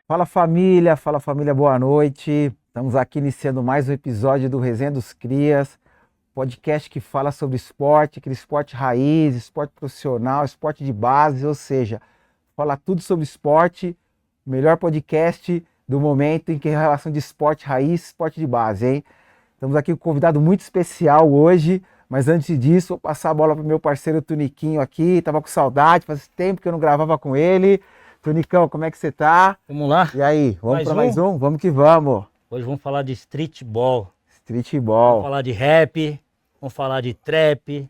Fala família, boa noite. Estamos aqui iniciando mais um episódio do Resenha dos Crias, podcast que fala sobre esporte, aquele esporte raiz, esporte profissional, esporte de base, ou seja, fala tudo sobre esporte, o melhor podcast do momento em que é relação de esporte raiz, esporte de base, hein? Estamos aqui com um convidado muito especial hoje, mas antes disso, vou passar a bola para o meu parceiro Tuniquinho aqui, tava com saudade, faz tempo que eu não gravava com ele. Tunicão, como é que você tá? Vamos lá? E aí, vamos Mais para um? mais um? Vamos que vamos. Hoje vamos falar de streetball, vamos Streetball. falar de rap, vamos falar de trap,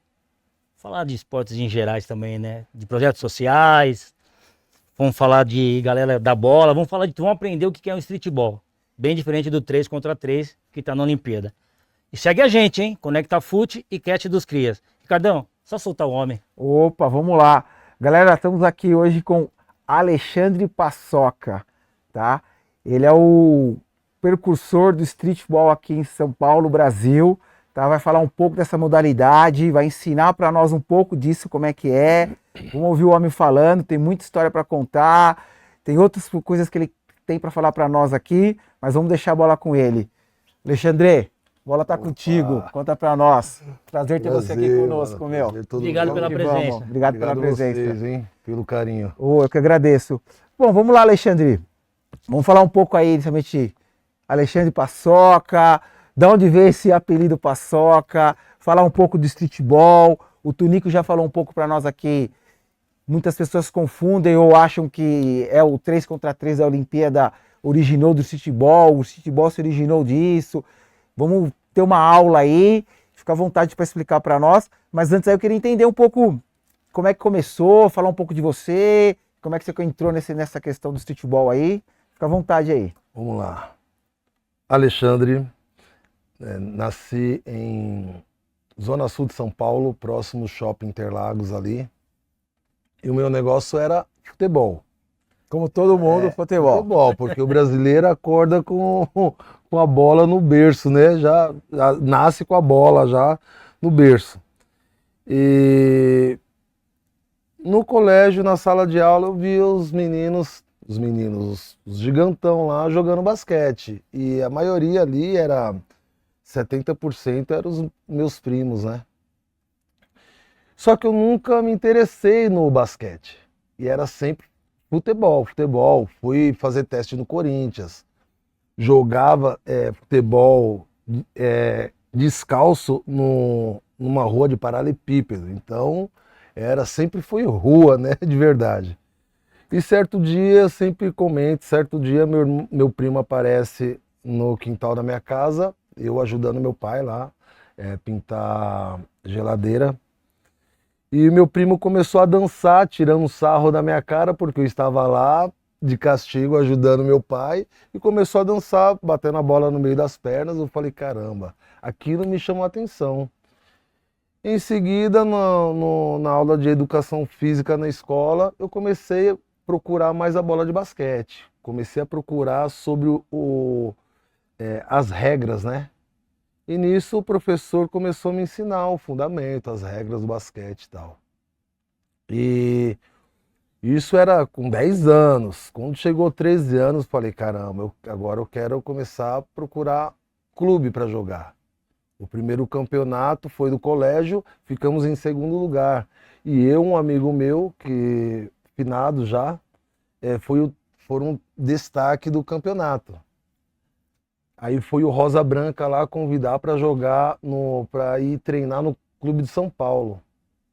falar de esportes em gerais também, né? De projetos sociais, vamos falar de galera da bola, vamos falar de tudo, vamos aprender o que é um streetball. Bem diferente do 3 contra 3 que tá na Olimpíada. E segue a gente, hein? Conecta Fute e Cat dos Crias. Ricardão, só soltar o homem. Opa, vamos lá. Galera, estamos aqui hoje com Alexandre Paçoca, tá? Ele é o precursor do streetball aqui em São Paulo, Brasil, tá? Vai falar um pouco dessa modalidade, vai ensinar para nós um pouco disso, como é que é. Vamos ouvir o homem falando, tem muita história para contar, tem outras coisas que ele tem para falar para nós aqui, mas vamos deixar a bola com ele. Alexandre, a bola tá contigo, conta para nós. Prazer ter você aqui conosco, mano, meu. Obrigado pela presença. Obrigado pela presença. Vocês, hein? Pelo carinho. Eu que agradeço. Bom, vamos lá, Alexandre. Vamos falar um pouco aí, principalmente, Alexandre Paçoca, de onde veio esse apelido Paçoca, falar um pouco do streetball. O Tunico já falou um pouco para nós aqui. Muitas pessoas confundem ou acham que é o 3 contra 3 da Olimpíada originou do streetball, o streetball se originou disso. Vamos ter uma aula aí, fica à vontade para explicar para nós. Mas antes aí eu queria entender um pouco como é que começou, falar um pouco de você, como é que você entrou nessa questão do streetball aí. Fica à vontade aí. Vamos lá. Alexandre, nasci em Zona Sul de São Paulo, próximo ao Shopping Interlagos ali. E o meu negócio era futebol. Como todo mundo, futebol. Futebol, porque o brasileiro acorda com a bola no berço, né? Já nasce com a bola já no berço. E no colégio, na sala de aula, eu vi os meninos, os gigantão lá jogando basquete. E a maioria ali 70% eram os meus primos, né? Só que eu nunca me interessei no basquete. E era sempre futebol. Fui fazer teste no Corinthians. Jogava futebol descalço numa rua de paralelepípedo. Então, sempre foi rua, né? De verdade. E certo dia, sempre comento, certo dia meu primo aparece no quintal da minha casa, eu ajudando meu pai lá, pintar geladeira. E meu primo começou a dançar, tirando um sarro da minha cara, porque eu estava lá de castigo ajudando meu pai, e começou a dançar, batendo a bola no meio das pernas. Eu falei, caramba, aquilo me chamou a atenção. Em seguida, na aula de educação física na escola, eu comecei a procurar mais a bola de basquete. Comecei a procurar sobre as regras, né? E nisso o professor começou a me ensinar o fundamento, as regras do basquete e tal. E isso era com 10 anos. Quando chegou 13 anos, falei, caramba, agora eu quero começar a procurar clube para jogar. O primeiro campeonato foi do colégio, ficamos em segundo lugar. E eu, um amigo meu, que finado já, foram destaque do campeonato. Aí foi o Rosa Branca lá convidar para jogar, para ir treinar no Clube de São Paulo.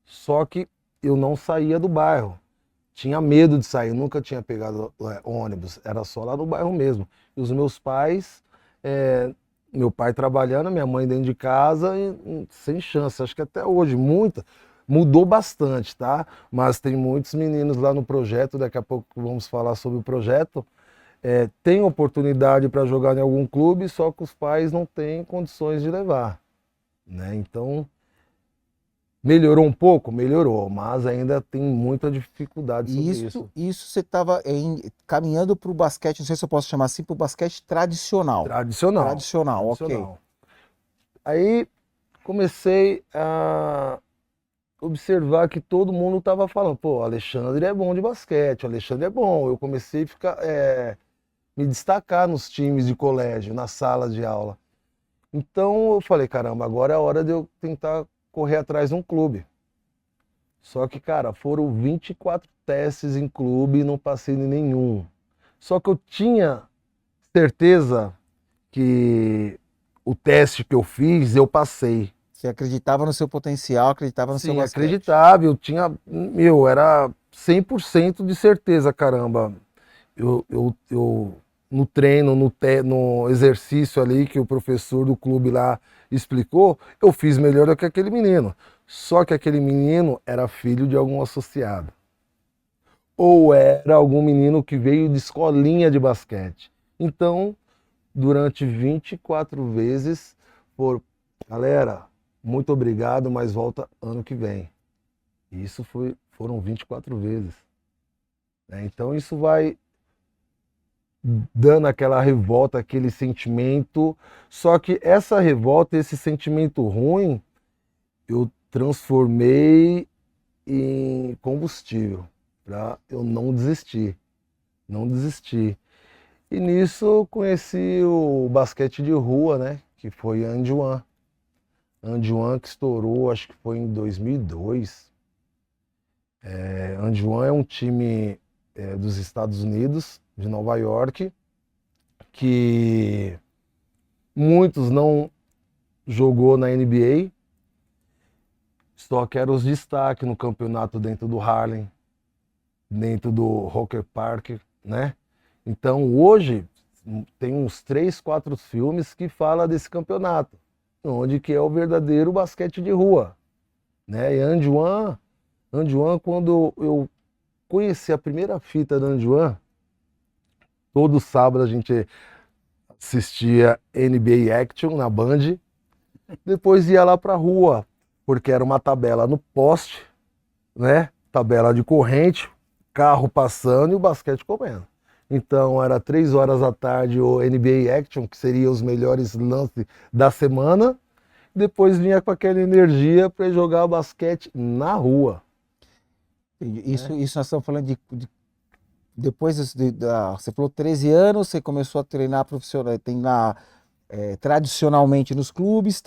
Só que eu não saía do bairro. Tinha medo de sair, nunca tinha pegado ônibus, era só lá no bairro mesmo. E os meus pais, meu pai trabalhando, minha mãe dentro de casa, sem chance. Acho que até hoje, mudou bastante, tá? Mas tem muitos meninos lá no projeto, daqui a pouco vamos falar sobre o projeto. Tem oportunidade para jogar em algum clube, só que os pais não têm condições de levar, né? Então, melhorou um pouco? Melhorou, mas ainda tem muita dificuldade sobre isso. Isso você estava caminhando para o basquete, não sei se eu posso chamar assim, para o basquete tradicional. Tradicional, ok. Aí comecei a observar que todo mundo estava falando, pô, Alexandre é bom de basquete, Alexandre é bom. Eu comecei a ficar me destacar nos times de colégio, na sala de aula. Então eu falei, caramba, agora é a hora de eu tentar correr atrás de um clube. Só que, cara, foram 24 testes em clube e não passei em nenhum. Só que eu tinha certeza que o teste que eu fiz, eu passei. Você acreditava no seu potencial, acreditava no seu Sim, basquete. acreditava, era 100% de certeza, caramba. No treino, no exercício ali que o professor do clube lá explicou, eu fiz melhor do que aquele menino. Só que aquele menino era filho de algum associado. Ou era algum menino que veio de escolinha de basquete. Então, durante 24 vezes, galera, muito obrigado, mas volta ano que vem. E isso foram 24 vezes. Né? Então isso vai dando aquela revolta, aquele sentimento. Só que essa revolta, esse sentimento ruim, eu transformei em combustível para eu não desistir. Não desistir. E nisso eu conheci o basquete de rua, né? Que foi Andiuan. Andiuan que estourou, acho que foi em 2002. Andiuan é um time dos Estados Unidos, de Nova York, que muitos não jogou na NBA, só que eram os destaques no campeonato dentro do Harlem, dentro do Rocker Park, né? Então hoje tem uns 3, 4 filmes que falam desse campeonato, onde que é o verdadeiro basquete de rua, né? E Andiuan, quando eu conheci a primeira fita da Andiuan, todo sábado a gente assistia NBA Action na Band, depois ia lá pra rua, porque era uma tabela no poste, né? Tabela de corrente, carro passando e o basquete comendo. Então era 3 horas da tarde o NBA Action, que seria os melhores lances da semana. Depois vinha com aquela energia para jogar basquete na rua. Isso nós estamos falando depois você falou 13 anos, você começou a treinar profissional, tradicionalmente nos clubes,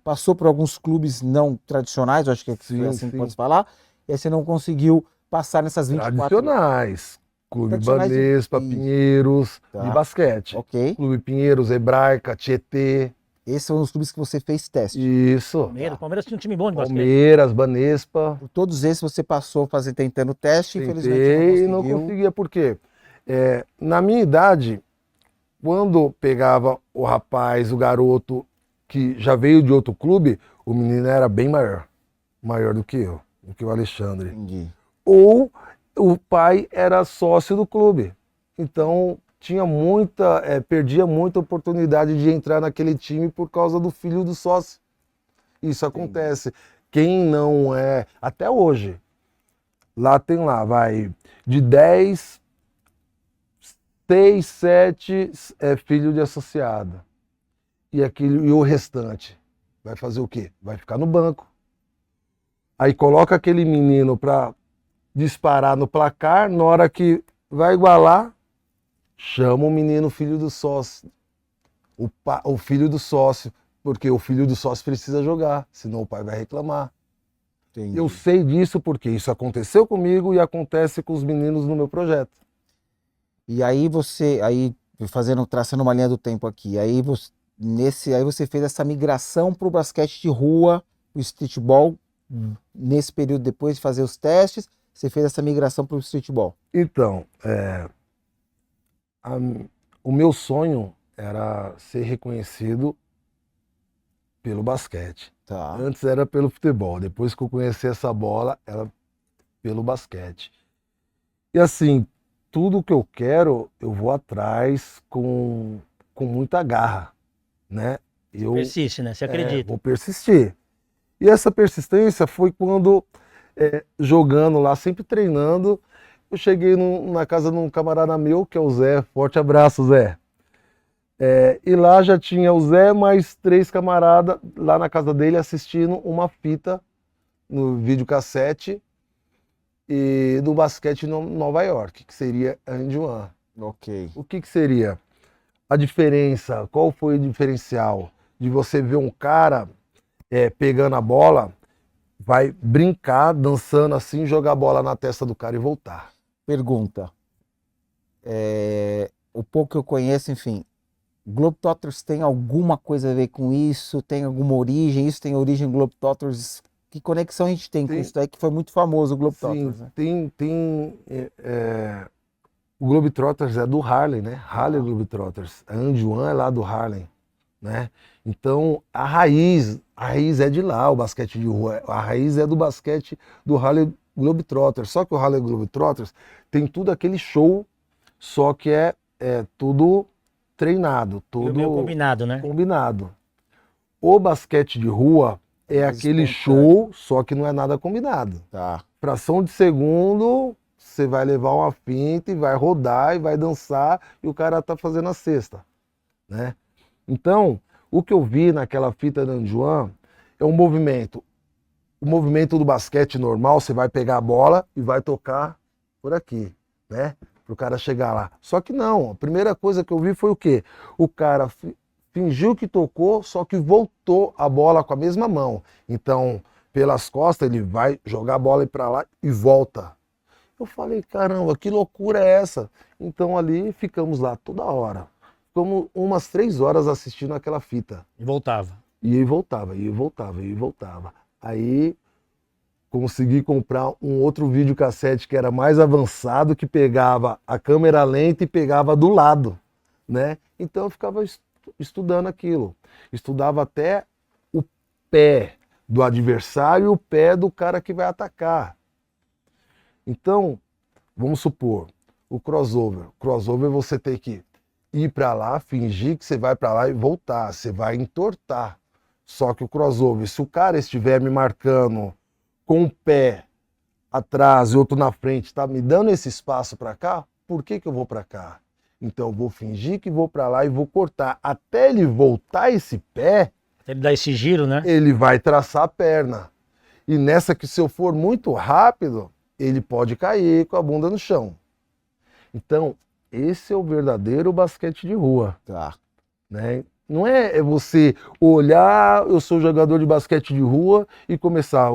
passou por alguns clubes não tradicionais, eu acho que foi assim que pode falar, e aí você não conseguiu passar nessas 24... Tradicionais. Clube Banespa, Pinheiros, de basquete. Ok. Clube Pinheiros, Hebraica, Tietê. Esses são os clubes que você fez teste. Isso. Palmeiras tinha um time bom de basquete. Palmeiras, Banespa. Por todos esses você passou tentando teste, infelizmente não conseguiu. Não conseguia, por quê? Na minha idade, quando pegava o rapaz, o garoto que já veio de outro clube, o menino era bem maior do que eu, do que o Alexandre. Entendi. Ou o pai era sócio do clube. Então perdia muita oportunidade de entrar naquele time por causa do filho do sócio. Isso acontece. Quem não é, até hoje, vai de 10, 6, 7 é filho de associado. E o restante vai fazer o quê? Vai ficar no banco. Aí coloca aquele menino para disparar no placar, na hora que vai igualar, chama o menino filho do sócio. O filho do sócio, porque o filho do sócio precisa jogar, senão o pai vai reclamar. Entendi. Eu sei disso porque isso aconteceu comigo e acontece com os meninos no meu projeto. E aí traçando uma linha do tempo aqui, aí você fez essa migração para o basquete de rua, o streetball, nesse período depois de fazer os testes, você fez essa migração para o streetball. Então, o meu sonho era ser reconhecido pelo basquete. Tá. Antes era pelo futebol, depois que eu conheci essa bola, era pelo basquete. E assim, tudo que eu quero, eu vou atrás com muita garra, né? Persiste, né? Você acredita. Vou persistir. E essa persistência foi quando, jogando lá, sempre treinando, eu cheguei na casa de um camarada meu, que é o Zé. Forte abraço, Zé. E lá já tinha o Zé mais 3 camaradas lá na casa dele assistindo uma fita no videocassete do basquete em Nova York, que seria Andiuan. Ok. O que seria a diferença? Qual foi o diferencial de você ver um cara pegando a bola, vai brincar, dançando assim, jogar a bola na testa do cara e voltar? Pergunta. O pouco que eu conheço, enfim, Globetrotters tem alguma coisa a ver com isso? Tem alguma origem? Isso tem origem Globetrotters? Que conexão a gente tem com Tem- isso daí que foi muito famoso o Globetrotters, Sim, né? o Globetrotters é do Harlem, né? Harlem Globetrotters. A Anjuan é lá do Harlem, né? Então, a raiz é de lá, o basquete de rua. A raiz é do basquete do Harlem Globetrotters. Só que o Harlem Globetrotters tem tudo aquele show, só que é tudo treinado, tudo Meio combinado, né? combinado. O basquete de rua é Mais aquele espontâneo. show, só que não é nada combinado. Tá. Fração de segundo, você vai levar uma finta e vai rodar e vai dançar e o cara tá fazendo a cesta, né? Então, o que eu vi naquela fita da Anjuan é um movimento. O movimento do basquete normal, você vai pegar a bola e vai tocar por aqui, né? Pro cara chegar lá. Só que não, a primeira coisa que eu vi foi o quê? O cara fingiu que tocou, só que voltou a bola com a mesma mão. Então, pelas costas, ele vai jogar a bola para lá e volta. Eu falei, caramba, que loucura é essa? Então ali ficamos lá toda hora. Ficamos umas 3 horas assistindo aquela fita. E voltava. E aí voltava, e voltava, e voltava. Aí consegui comprar um outro videocassete que era mais avançado, que pegava a câmera lenta e pegava do lado, né? Então eu ficava estudando aquilo. Estudava até o pé do adversário e o pé do cara que vai atacar. Então, vamos supor, o crossover. Crossover você tem que ir para lá, fingir que você vai para lá e voltar. Você vai entortar. Só que o crossover, se o cara estiver me marcando com um pé atrás e outro na frente, tá me dando esse espaço para cá, por que eu vou para cá? Então eu vou fingir que vou para lá e vou cortar. Até ele voltar esse pé, Ele dá esse giro, né? ele vai traçar a perna. E nessa que se eu for muito rápido, ele pode cair com a bunda no chão. Então, esse é o verdadeiro basquete de rua, Tá. né? Não é você olhar, eu sou jogador de basquete de rua e começar.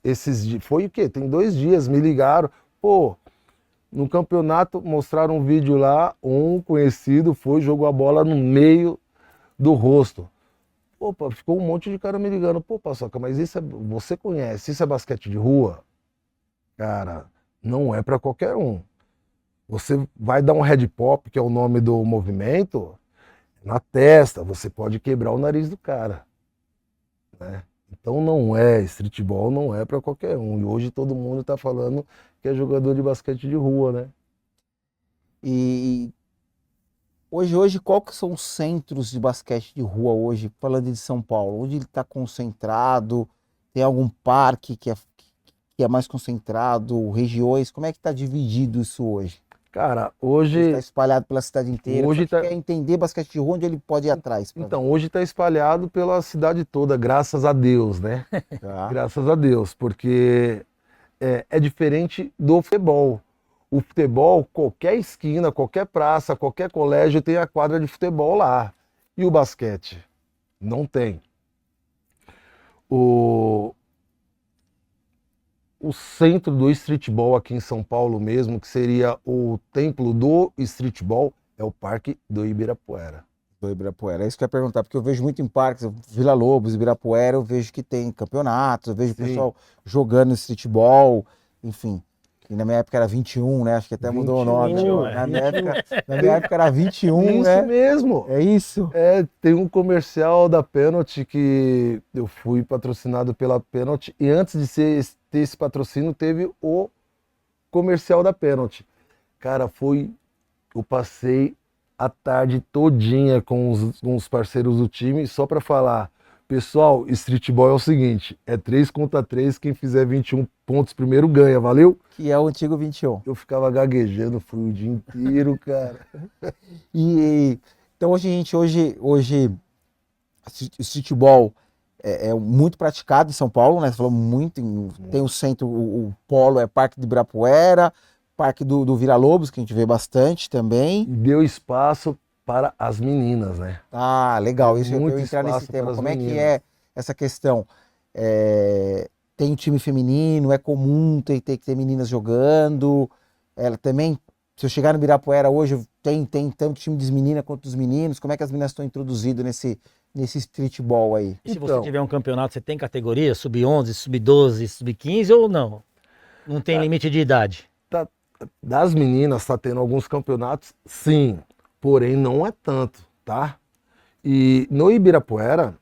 Esses dias, foi o quê? Tem 2 dias, me ligaram. Pô, no campeonato mostraram um vídeo lá, um conhecido foi, jogou a bola no meio do rosto. Opa, ficou um monte de cara me ligando. Pô, Paçoca, mas isso você conhece, isso é basquete de rua? Cara, não é para qualquer um. Você vai dar um head pop, que é o nome do movimento, na testa, você pode quebrar o nariz do cara, né? Então não é, streetball não é para qualquer um. E hoje todo mundo tá falando que é jogador de basquete de rua, né? E hoje, qual que são os centros de basquete de rua hoje, falando de São Paulo? Onde ele está concentrado? Tem algum parque que é mais concentrado? Regiões? Como é que está dividido isso hoje? Cara, Está hoje espalhado pela cidade inteira? Hoje Só que tá- quer entender basquete de rua, onde ele pode ir atrás? então, hoje tá espalhado pela cidade toda, graças a Deus, né? Tá. Graças a Deus, porque é diferente do futebol. O futebol, qualquer esquina, qualquer praça, qualquer colégio tem a quadra de futebol lá. E o basquete? Não tem. O centro do streetball aqui em São Paulo mesmo, que seria o templo do streetball, é o Parque do Ibirapuera. Do Ibirapuera. É isso que eu ia perguntar, porque eu vejo muito em parques, Vila Lobos, Ibirapuera, eu vejo que tem campeonatos, eu vejo o Sim. pessoal jogando streetball, enfim. E na minha época era 21, né? Acho que até mudou o nome. 21, Na é. minha época era 21, Isso né? mesmo. É isso. Tem um comercial da Penalty que eu fui patrocinado pela Penalty e antes de ter esse patrocínio teve o comercial da Penalty. Cara, eu passei a tarde todinha com os parceiros do time só para falar, pessoal, streetball é o seguinte, é 3 contra 3, quem fizer 21 pontos primeiro ganha, valeu? Que é o antigo 21. Eu ficava gaguejando, fui o dia inteiro, cara. Então hoje streetball é muito praticado em São Paulo, né? Você falou muito, tem o centro, o polo é Parque de Ibirapuera, Parque do Villa-Lobos, que a gente vê bastante também. E deu espaço para as meninas, né? Ah, legal, isso eu Muito ia entrar nesse espaço tema. para as Como é que meninas. é essa questão? Tem time feminino, é comum ter que ter meninas jogando. Ela também, se eu chegar no Ibirapuera hoje, tem tanto time das meninas quanto dos meninos. Como é que as meninas estão introduzidas nesse streetball aí? E se você Então, tiver um campeonato, você tem categoria? Sub-11, sub-12, sub-15 ou não? Não tem limite de idade? tá- das meninas tá tendo alguns campeonatos, sim, porém não é tanto, tá? E no Ibirapuera,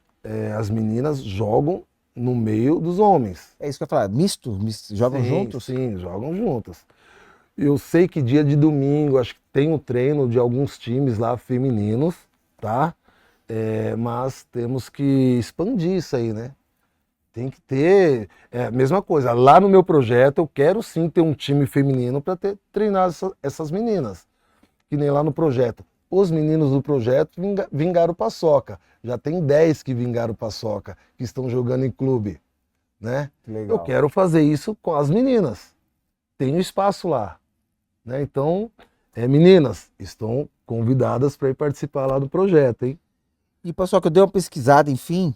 as meninas jogam no meio dos homens. É isso que eu ia falar, misto? Jogam Sim, juntos? sim, jogam juntas. Eu sei que dia de domingo, acho que tem um treino de alguns times lá femininos, tá? Mas temos que expandir isso aí, né? Tem que ter, mesma coisa, lá no meu projeto eu quero sim ter um time feminino para treinar essas meninas, que nem lá no projeto. Os meninos do projeto vingaram paçoca, já tem 10 que vingaram paçoca, que estão jogando em clube, né? Legal. Eu quero fazer isso com as meninas, tem um espaço lá, né? Então, meninas, estão convidadas para ir participar lá do projeto, hein? E pessoal, que eu dei uma pesquisada, enfim,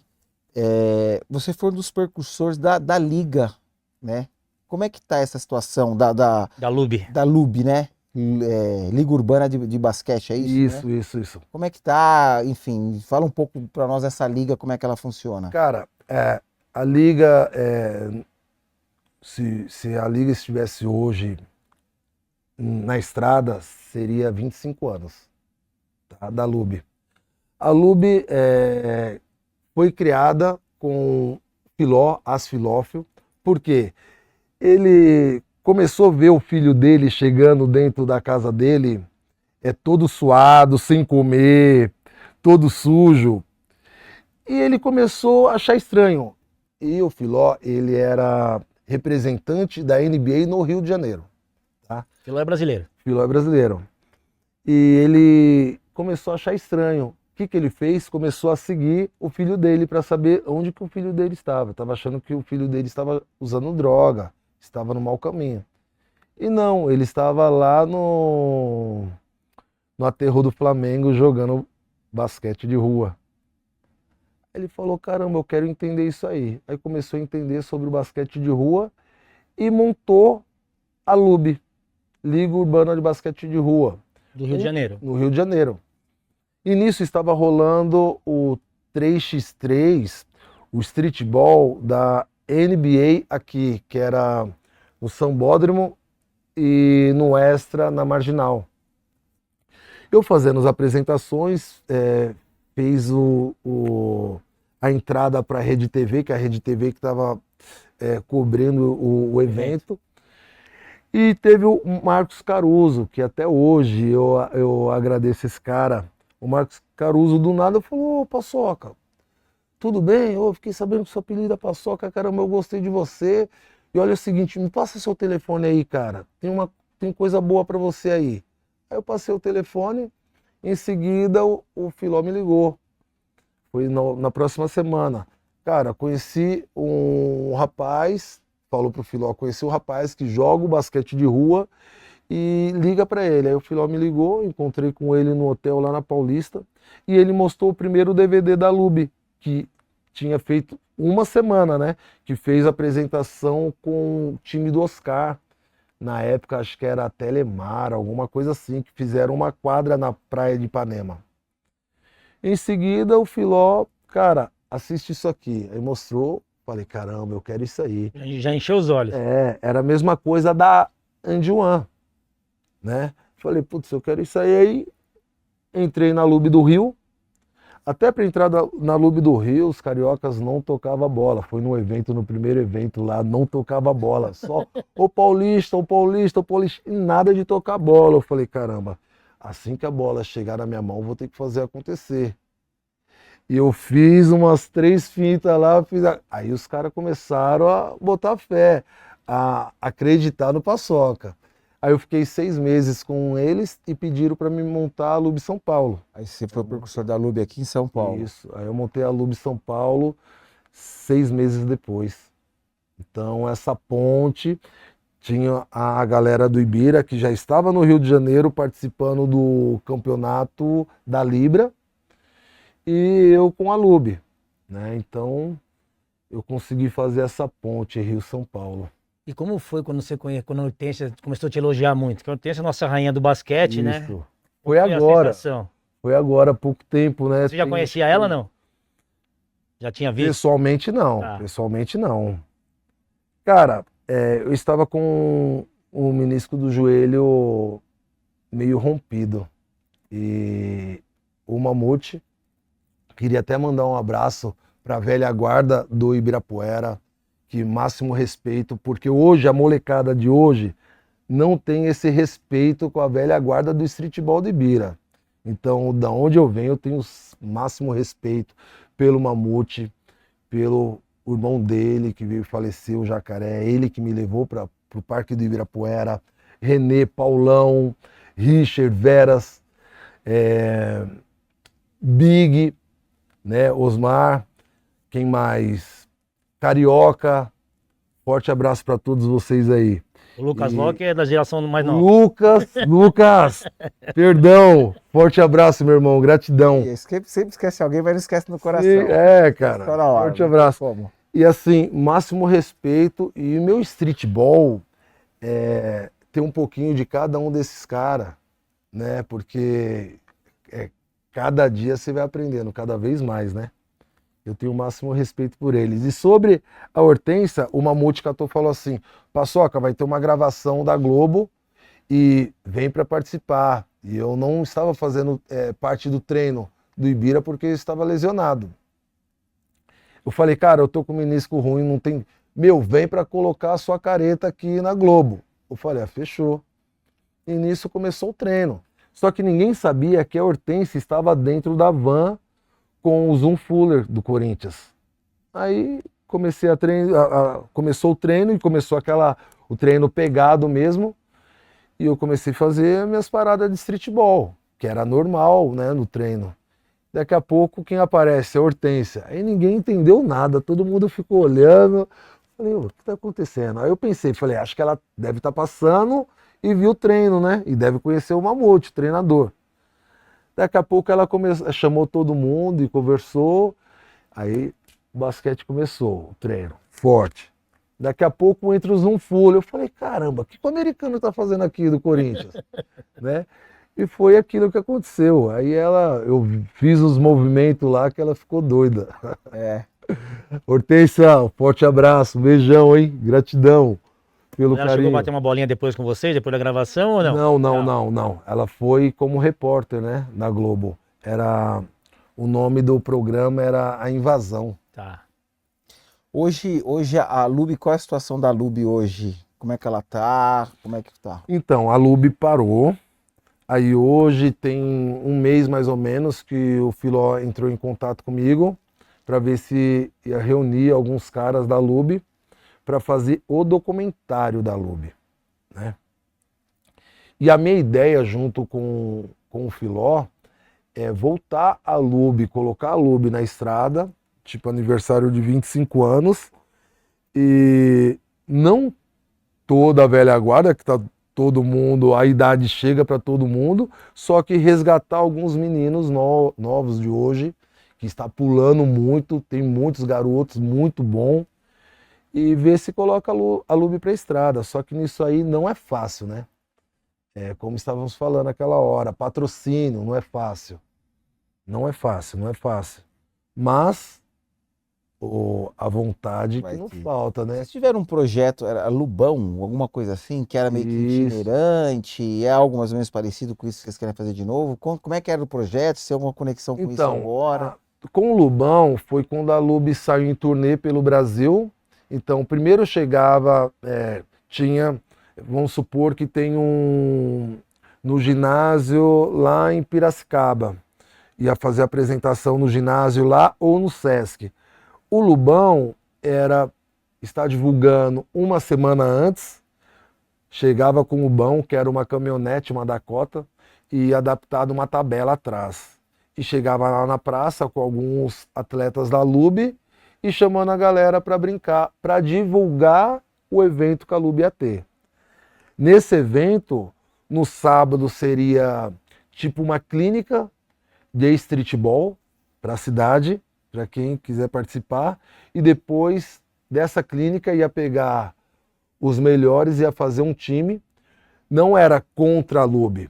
você foi um dos percursores da Liga, né? Como é que tá essa situação Da LUB. da LUB, né? Liga Urbana de Basquete, é isso, né? Isso. Como é que tá? Enfim, fala um pouco para nós dessa liga, como é que ela funciona. Cara, a liga, se a liga estivesse hoje na estrada, seria 25 anos, tá? Da LUB. A LUB foi criada com Filó, Asfilófilo, porque ele começou a ver o filho dele chegando dentro da casa dele, todo suado, sem comer, todo sujo. E ele começou a achar estranho. E o Filó, ele era representante da NBA no Rio de Janeiro. Tá? Filó é brasileiro. Filó é brasileiro. E ele começou a achar estranho. O que ele fez? Começou a seguir o filho dele para saber onde que o filho dele estava. Estava achando que o filho dele estava usando droga, estava no mau caminho. E não, ele estava lá no aterro do Flamengo jogando basquete de rua. Ele falou, caramba, eu quero entender isso aí. Aí começou a entender sobre o basquete de rua e montou a LUB, Liga Urbana de Basquete de Rua. Do Rio de Janeiro. No Rio de Janeiro. E nisso estava rolando o 3x3, o streetball da NBA aqui, que era no Sambódromo e no Extra, na Marginal. Eu fazendo as apresentações, fez a entrada para a Rede TV, que é a Rede TV que estava cobrindo o evento. E teve o Marcos Caruso, que até hoje eu agradeço esse cara. O Marcos Caruso do nada falou, ô Paçoca, tudo bem? Eu fiquei sabendo que seu apelido é Paçoca, caramba, eu gostei de você. E olha o seguinte, me passa seu telefone aí, cara. Tem coisa boa para você aí. Aí eu passei o telefone, em seguida o Filó me ligou. Foi na próxima semana. Cara, conheci um rapaz, falou pro Filó, conheci um rapaz que joga o basquete de rua e liga para ele. Aí o Filó me ligou, encontrei com ele no hotel lá na Paulista e ele mostrou o primeiro DVD da LUB, que tinha feito uma semana, né? Que fez a apresentação com o time do Oscar. Na época, acho que era a Telemar, alguma coisa assim, que fizeram uma quadra na praia de Ipanema. Em seguida, o Filó, cara, assiste isso aqui. Aí mostrou, falei, caramba, eu quero isso aí. Já encheu os olhos. Era a mesma coisa da And One, né? Falei, putz, eu quero isso aí. Aí entrei na LUB do Rio. Até para entrar na LUB do Rio, os cariocas não tocavam bola. Foi no primeiro evento lá, não tocava bola. Só o paulista, e nada de tocar bola. Eu falei, caramba, assim que a bola chegar na minha mão, vou ter que fazer acontecer. E eu fiz umas 3 fintas lá, aí os caras começaram a botar fé, a acreditar no Paçoca. Aí eu fiquei 6 meses com eles e pediram para me montar a LUB São Paulo. Aí você foi o percursor da LUB aqui em São Paulo. Isso, aí eu montei a LUB São Paulo 6 meses depois. Então essa ponte tinha a galera do Ibira que já estava no Rio de Janeiro participando do campeonato da Libra e eu com a Lube, né? Então eu consegui fazer essa ponte Rio-São Paulo. E como foi quando você quando a Hortência começou a te elogiar muito? Porque a Hortência é a nossa rainha do basquete, né? Isso. Qual Foi a agora. sensação? Foi agora há pouco tempo, né? Você já conhecia ela, não? Já tinha visto? Pessoalmente não, Tá. pessoalmente não. Cara, eu estava com o menisco do joelho meio rompido. E o Mamute, queria até mandar um abraço para a velha guarda do Ibirapuera, que máximo respeito, porque hoje, a molecada de hoje, não tem esse respeito com a velha guarda do streetball do Ibira. Então, da onde eu venho, eu tenho o máximo respeito pelo Mamute, pelo irmão dele, que veio falecer, o Jacaré, ele que me levou para o Parque do Ibirapuera, Renê, Paulão, Richard, Veras, Big, né, Osmar, quem mais? Carioca, forte abraço para todos vocês aí. O Lucas E- Locke é da geração mais nova. Lucas, perdão, forte abraço, meu irmão, gratidão. Sempre esquece alguém, mas não esquece no coração. Cara, Tá na hora, forte não tem abraço. como. E assim, máximo respeito. E o meu streetball tem um pouquinho de cada um desses caras, né? Porque cada dia você vai aprendendo, cada vez mais, né? Eu tenho o máximo respeito por eles. E sobre a Hortência, o Mamute Catô falou assim: Paçoca, vai ter uma gravação da Globo e vem para participar. E eu não estava fazendo parte do treino do Ibira porque eu estava lesionado. Eu falei, cara, eu tô com menisco ruim, não tem. Meu, vem para colocar a sua careta aqui na Globo. Eu falei, fechou. E nisso começou o treino. Só que ninguém sabia que a Hortência estava dentro da van com o Zoom Fuller do Corinthians. Aí comecei a treinar, começou o treino e começou o treino pegado mesmo. E eu comecei a fazer minhas paradas de streetball, que era normal, né, no treino. Daqui a pouco, quem aparece? A Hortência. Aí ninguém entendeu nada, todo mundo ficou olhando. Falei, o que está acontecendo? Aí eu pensei, falei, acho que ela deve estar passando e viu o treino, né? E deve conhecer o Mamute, o treinador. Daqui a pouco ela chamou todo mundo e conversou. Aí o basquete começou, o treino, forte. Daqui a pouco entra o Zoom Full. Eu falei, caramba, o que o americano está fazendo aqui do Corinthians? Né? E foi aquilo que aconteceu. Aí eu fiz os movimentos lá que ela ficou doida. Hortência, forte abraço, beijão, hein? Gratidão pelo Ela carinho. chegou a bater uma bolinha depois com vocês, depois da gravação ou não? Não. Ela foi como repórter, né? Na Globo. O nome do programa era A Invasão. Tá. Hoje a Lube, qual é a situação da Lube hoje? Como é que ela tá? Como é que tá? Então, a Lube parou. Aí hoje tem um mês mais ou menos que o Filó entrou em contato comigo para ver se ia reunir alguns caras da Lube para fazer o documentário da Lube, né? E a minha ideia junto com o Filó é voltar a Lube, colocar a Lube na estrada, tipo aniversário de 25 anos, e não toda a velha guarda, que tá todo mundo, a idade chega para todo mundo, só que resgatar alguns meninos novos de hoje, que está pulando muito, tem muitos garotos muito bom, e ver se coloca a Lube para a estrada. Só que nisso aí não é fácil, né? Como estávamos falando naquela hora, patrocínio não é fácil. Não é fácil. Mas a vontade que não falta, né? Vocês tiveram um projeto, era Lubão, alguma coisa assim, que era meio que Isso. itinerante, é algo mais ou menos parecido com isso que vocês querem fazer de novo? Como é que era o projeto? Se tem alguma conexão com isso agora? Com o Lubão foi quando a Lube saiu em turnê pelo Brasil. Então, primeiro chegava, vamos supor que tem no ginásio lá em Piracicaba. Ia fazer a apresentação no ginásio lá ou no Sesc. O Lubão está divulgando uma semana antes, chegava com o Lubão, que era uma caminhonete, uma Dakota, e adaptado uma tabela atrás. E chegava lá na praça com alguns atletas da Lube e chamando a galera para brincar, para divulgar o evento que a Lube ia ter. Nesse evento, no sábado seria tipo uma clínica de streetball para a cidade, para quem quiser participar, e depois dessa clínica ia pegar os melhores e ia fazer um time. Não era contra a LUB,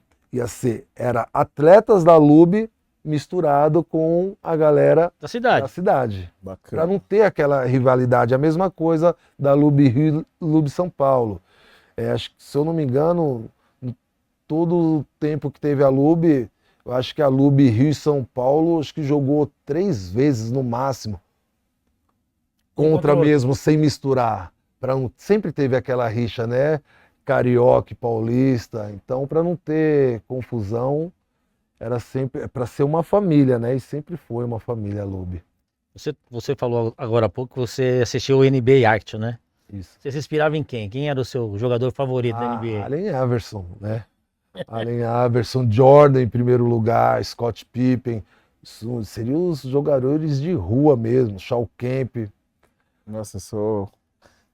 era atletas da LUB misturado com a galera Da cidade. da cidade. Para Bacana. não ter aquela rivalidade. A mesma coisa da LUB Rio e LUB São Paulo. Acho que, se eu não me engano, em todo o tempo que teve a LUB, eu acho que a LUB Rio e São Paulo acho que jogou 3 vezes no máximo. Contra mesmo, sem misturar. Sempre teve aquela rixa, né? Carioca e paulista. Então, para não ter confusão, era sempre para ser uma família, né? E sempre foi uma família LUB. Você falou agora há pouco que você assistiu o NBA Action, né? Isso. Você se inspirava em quem? Quem era o seu jogador favorito da NBA? Allen Iverson, né? Allen Iverson, Jordan em primeiro lugar, Scott Pippen. Seriam os jogadores de rua mesmo, Shawn Kemp. Nossa, eu sou.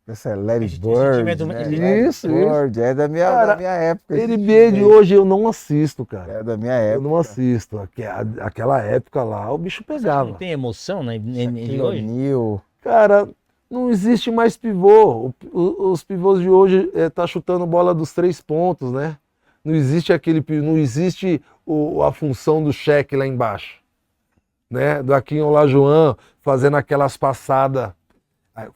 Esse é Larry Esse time é Bird, do- né? esse- Larry Isso, Bird, é da Cara, minha época. esse NBA time de aí. hoje eu não assisto, cara. É da minha Eu época. não assisto. Aquela época lá, o bicho Não pegava. tem emoção né, de Shaquille hoje? O'Neal. Cara, não existe mais pivô. Os pivôs de hoje tá chutando bola dos 3 pontos, né? Não existe não existe a função do cheque lá embaixo, né? Do Akin Olajuwon fazendo aquelas passadas,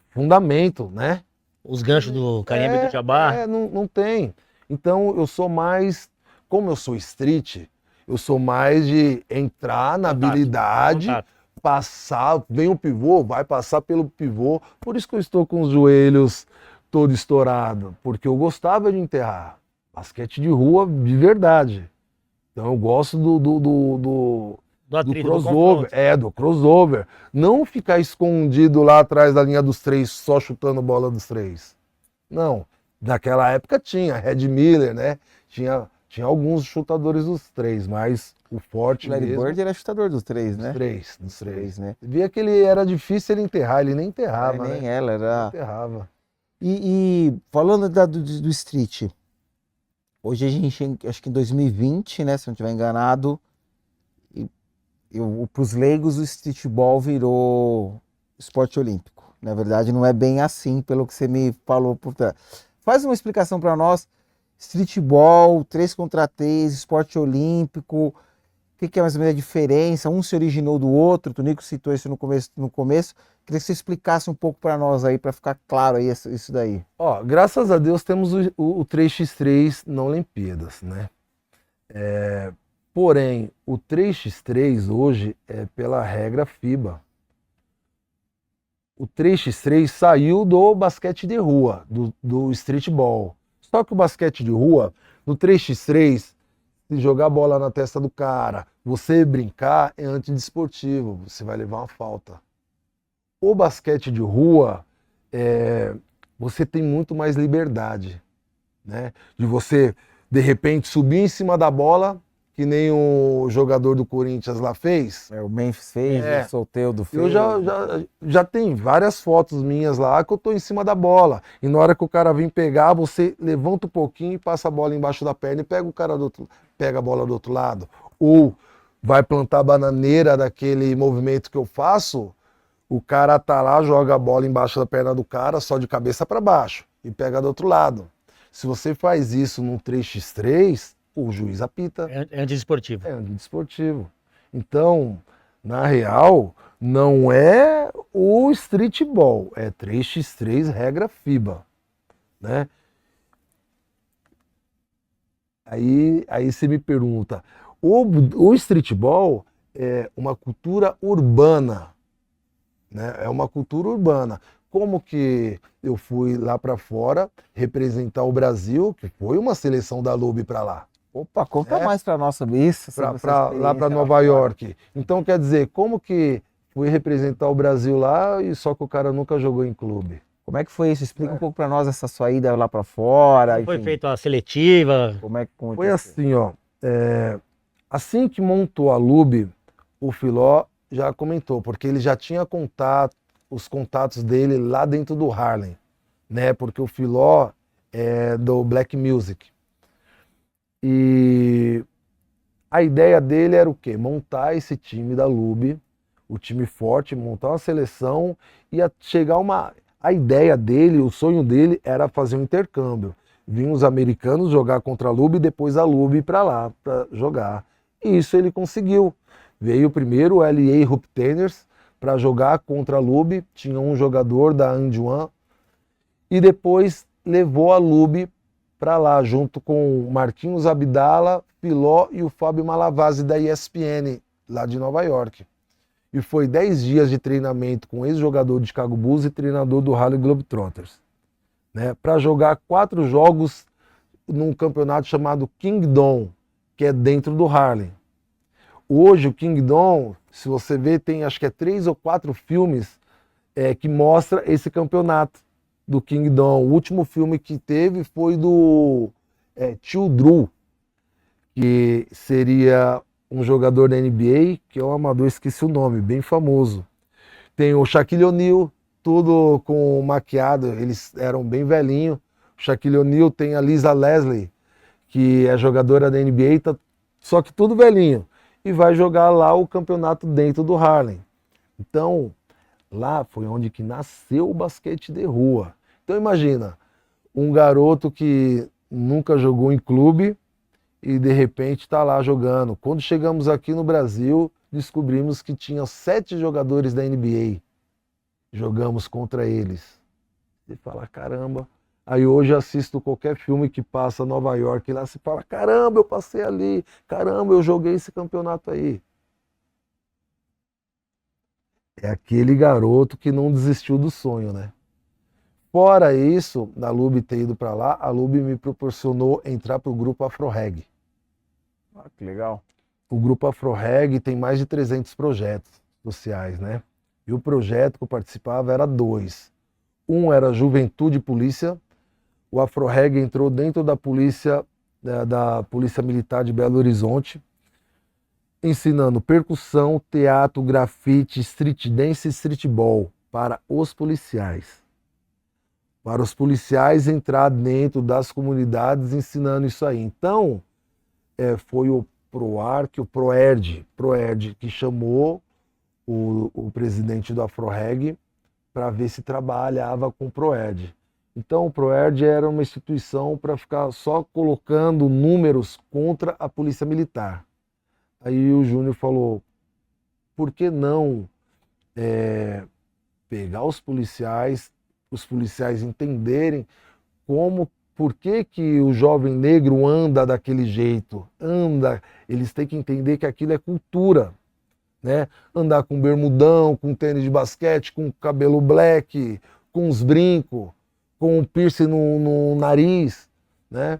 fundamento, né? Os ganchos do Kareem Abdul-Jabbar. Não tem. Então eu sou mais, como eu sou street, eu sou mais de entrar na habilidade, Contato. passar, vem o pivô, vai passar pelo pivô. Por isso que eu estou com os joelhos todo estourado, porque eu gostava de enterrar. Basquete de rua de verdade. Então eu gosto do Do atrito, do crossover. confronto. Do crossover. Não ficar escondido lá atrás da linha dos 3, só chutando bola dos 3. Não. Naquela época tinha Red Miller, né? Tinha alguns chutadores dos 3, mas o forte Larry mesmo... Bird era chutador dos 3, né? Dos três. Três, né? Via que ele era difícil ele enterrar, ele nem enterrava, Nem né? ela, Não era. enterrava. E falando do street, hoje a gente, acho que em 2020, né, se eu não estiver enganado, para os leigos o streetball virou esporte olímpico. Na verdade, não é bem assim, pelo que você me falou por trás. Faz uma explicação para nós, streetball, 3 contra 3, esporte olímpico, o que é mais ou menos a diferença? Um se originou do outro, o Tonico citou isso no começo. Queria que você explicasse um pouco para nós aí, para ficar claro aí isso daí. Ó, graças a Deus temos o 3x3 na Olimpíadas, né? Porém, o 3x3 hoje é pela regra FIBA. O 3x3 saiu do basquete de rua, do streetball. Só que o basquete de rua, no 3x3, se jogar a bola na testa do cara, você brincar, é antidesportivo, você vai levar uma falta. O basquete de rua, você tem muito mais liberdade, né? De você, de repente, subir em cima da bola, que nem o jogador do Corinthians lá fez. O Memphis fez, o Soteldo fez. Eu já tem várias fotos minhas lá que eu tô em cima da bola. E na hora que o cara vem pegar, você levanta um pouquinho e passa a bola embaixo da perna e pega a bola do outro lado. Ou vai plantar a bananeira daquele movimento que eu faço, o cara tá lá, joga a bola embaixo da perna do cara, só de cabeça para baixo, e pega do outro lado. Se você faz isso num 3x3, o juiz apita. É antidesportivo. É antidesportivo. Então, na real, não é o streetball, é 3x3 regra FIBA, né? Aí você me pergunta, o streetball é uma cultura urbana, né? É uma cultura urbana. Como que eu fui lá para fora representar o Brasil, que foi uma seleção da LUB para lá? Opa, conta mais para nós sobre isso. Sobre essa Lá experiência para Nova fora. York. Então, quer dizer, como que fui representar o Brasil lá e só que o cara nunca jogou em clube? Como é que foi isso? Explica um pouco para nós essa sua ida lá para fora. Como foi enfim. feita a seletiva? Como é que aconteceu? Foi assim, ó. Assim que montou a LUB, o Filó já comentou, porque ele já tinha os contatos dele lá dentro do Harlem, né? Porque o Filó do Black Music. E a ideia dele era o quê? Montar esse time da LUB, o time forte, montar uma seleção e chegar a ideia dele, o sonho dele era fazer um intercâmbio. Vinham os americanos jogar contra a LUB e depois a LUB ir para lá para jogar. E isso ele conseguiu. Veio primeiro o LA Hupteners para jogar contra a LUB, tinha um jogador da Anjuan, e depois levou a LUB para lá, junto com Marquinhos Abdala, Filó e o Fábio Malavasi da ESPN, lá de Nova York. E foi 10 dias de treinamento com ex-jogador de Chicago Bulls e treinador do Harlem Globetrotters, né, para jogar 4 jogos num campeonato chamado Kingdom, que é dentro do Harlem. Hoje o Kingdom, se você ver, tem acho que é 3 ou 4 filmes que mostra esse campeonato do Kingdom. O último filme que teve foi do Tio Drew, que seria um jogador da NBA, que é um amador, esqueci o nome, bem famoso. Tem o Shaquille O'Neal, tudo com maquiado, eles eram bem velhinhos. O Shaquille O'Neal, tem a Lisa Leslie, que é jogadora da NBA, só que tudo velhinho. E vai jogar lá o campeonato dentro do Harlem. Então, lá foi onde que nasceu o basquete de rua. Então imagina, um garoto que nunca jogou em clube e de repente está lá jogando. Quando chegamos aqui no Brasil, descobrimos que tinha 7 jogadores da NBA. Jogamos contra eles. Você fala, caramba. Aí hoje assisto qualquer filme que passa Nova York e lá se fala, caramba, eu passei ali, caramba, eu joguei esse campeonato aí. É aquele garoto que não desistiu do sonho, né? Fora isso, da LUB ter ido para lá, a LUB me proporcionou entrar para o grupo Afroreg. Ah, que legal. O grupo Afroreg tem mais de 300 projetos sociais, né? E o projeto que eu participava era 2. Um era Juventude e Polícia. O Afroreg entrou dentro da polícia Militar de Belo Horizonte, ensinando percussão, teatro, grafite, street dance e streetball para os policiais. Para os policiais entrar dentro das comunidades ensinando isso aí. Então, foi o PROARC, o PROERD, que chamou o presidente do Afroreg para ver se trabalhava com o PROERD. Então, o PROERD era uma instituição para ficar só colocando números contra a polícia militar. Aí o Júnior falou, por que não pegar os policiais entenderem por que o jovem negro anda daquele jeito, eles têm que entender que aquilo é cultura, né? Andar com bermudão, com tênis de basquete, com cabelo black, com os brincos, com um piercing no nariz, né?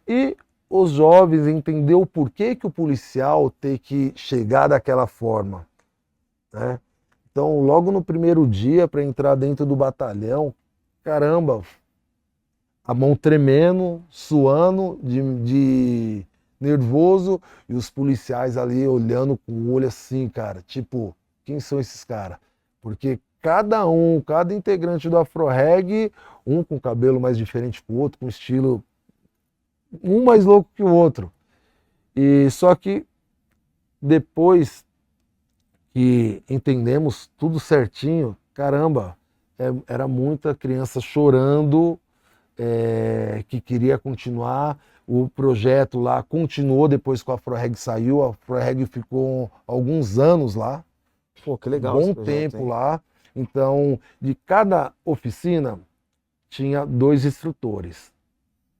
E os jovens entenderam o porquê que o policial tem que chegar daquela forma, né? Então, logo no primeiro dia, para entrar dentro do batalhão, caramba, a mão tremendo, suando, de nervoso, e os policiais ali olhando com o olho assim, cara, tipo, quem são esses caras? Porque cada integrante do Afroreg, um com cabelo mais diferente que o outro, com estilo um mais louco que o outro. E só que depois que entendemos tudo certinho, caramba, era muita criança chorando, que queria continuar. O projeto lá continuou depois que o Afroreg saiu. A Afroreg ficou alguns anos lá. Pô, que legal. Bom tempo lá. Então, de cada oficina, tinha 2 instrutores.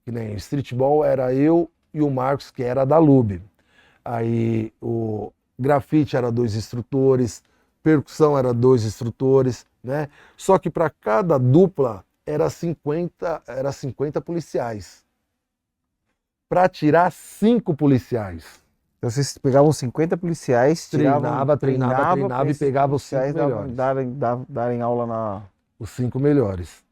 Que nem streetball era eu e o Marcos, que era da LUB. Aí o grafite era 2 instrutores, percussão era 2 instrutores, né? Só que para cada dupla era 50 policiais. Para tirar 5 policiais. Então vocês pegavam 50 policiais, Treinava e pegava os 5 melhores. Darem aula na... Os 5 melhores.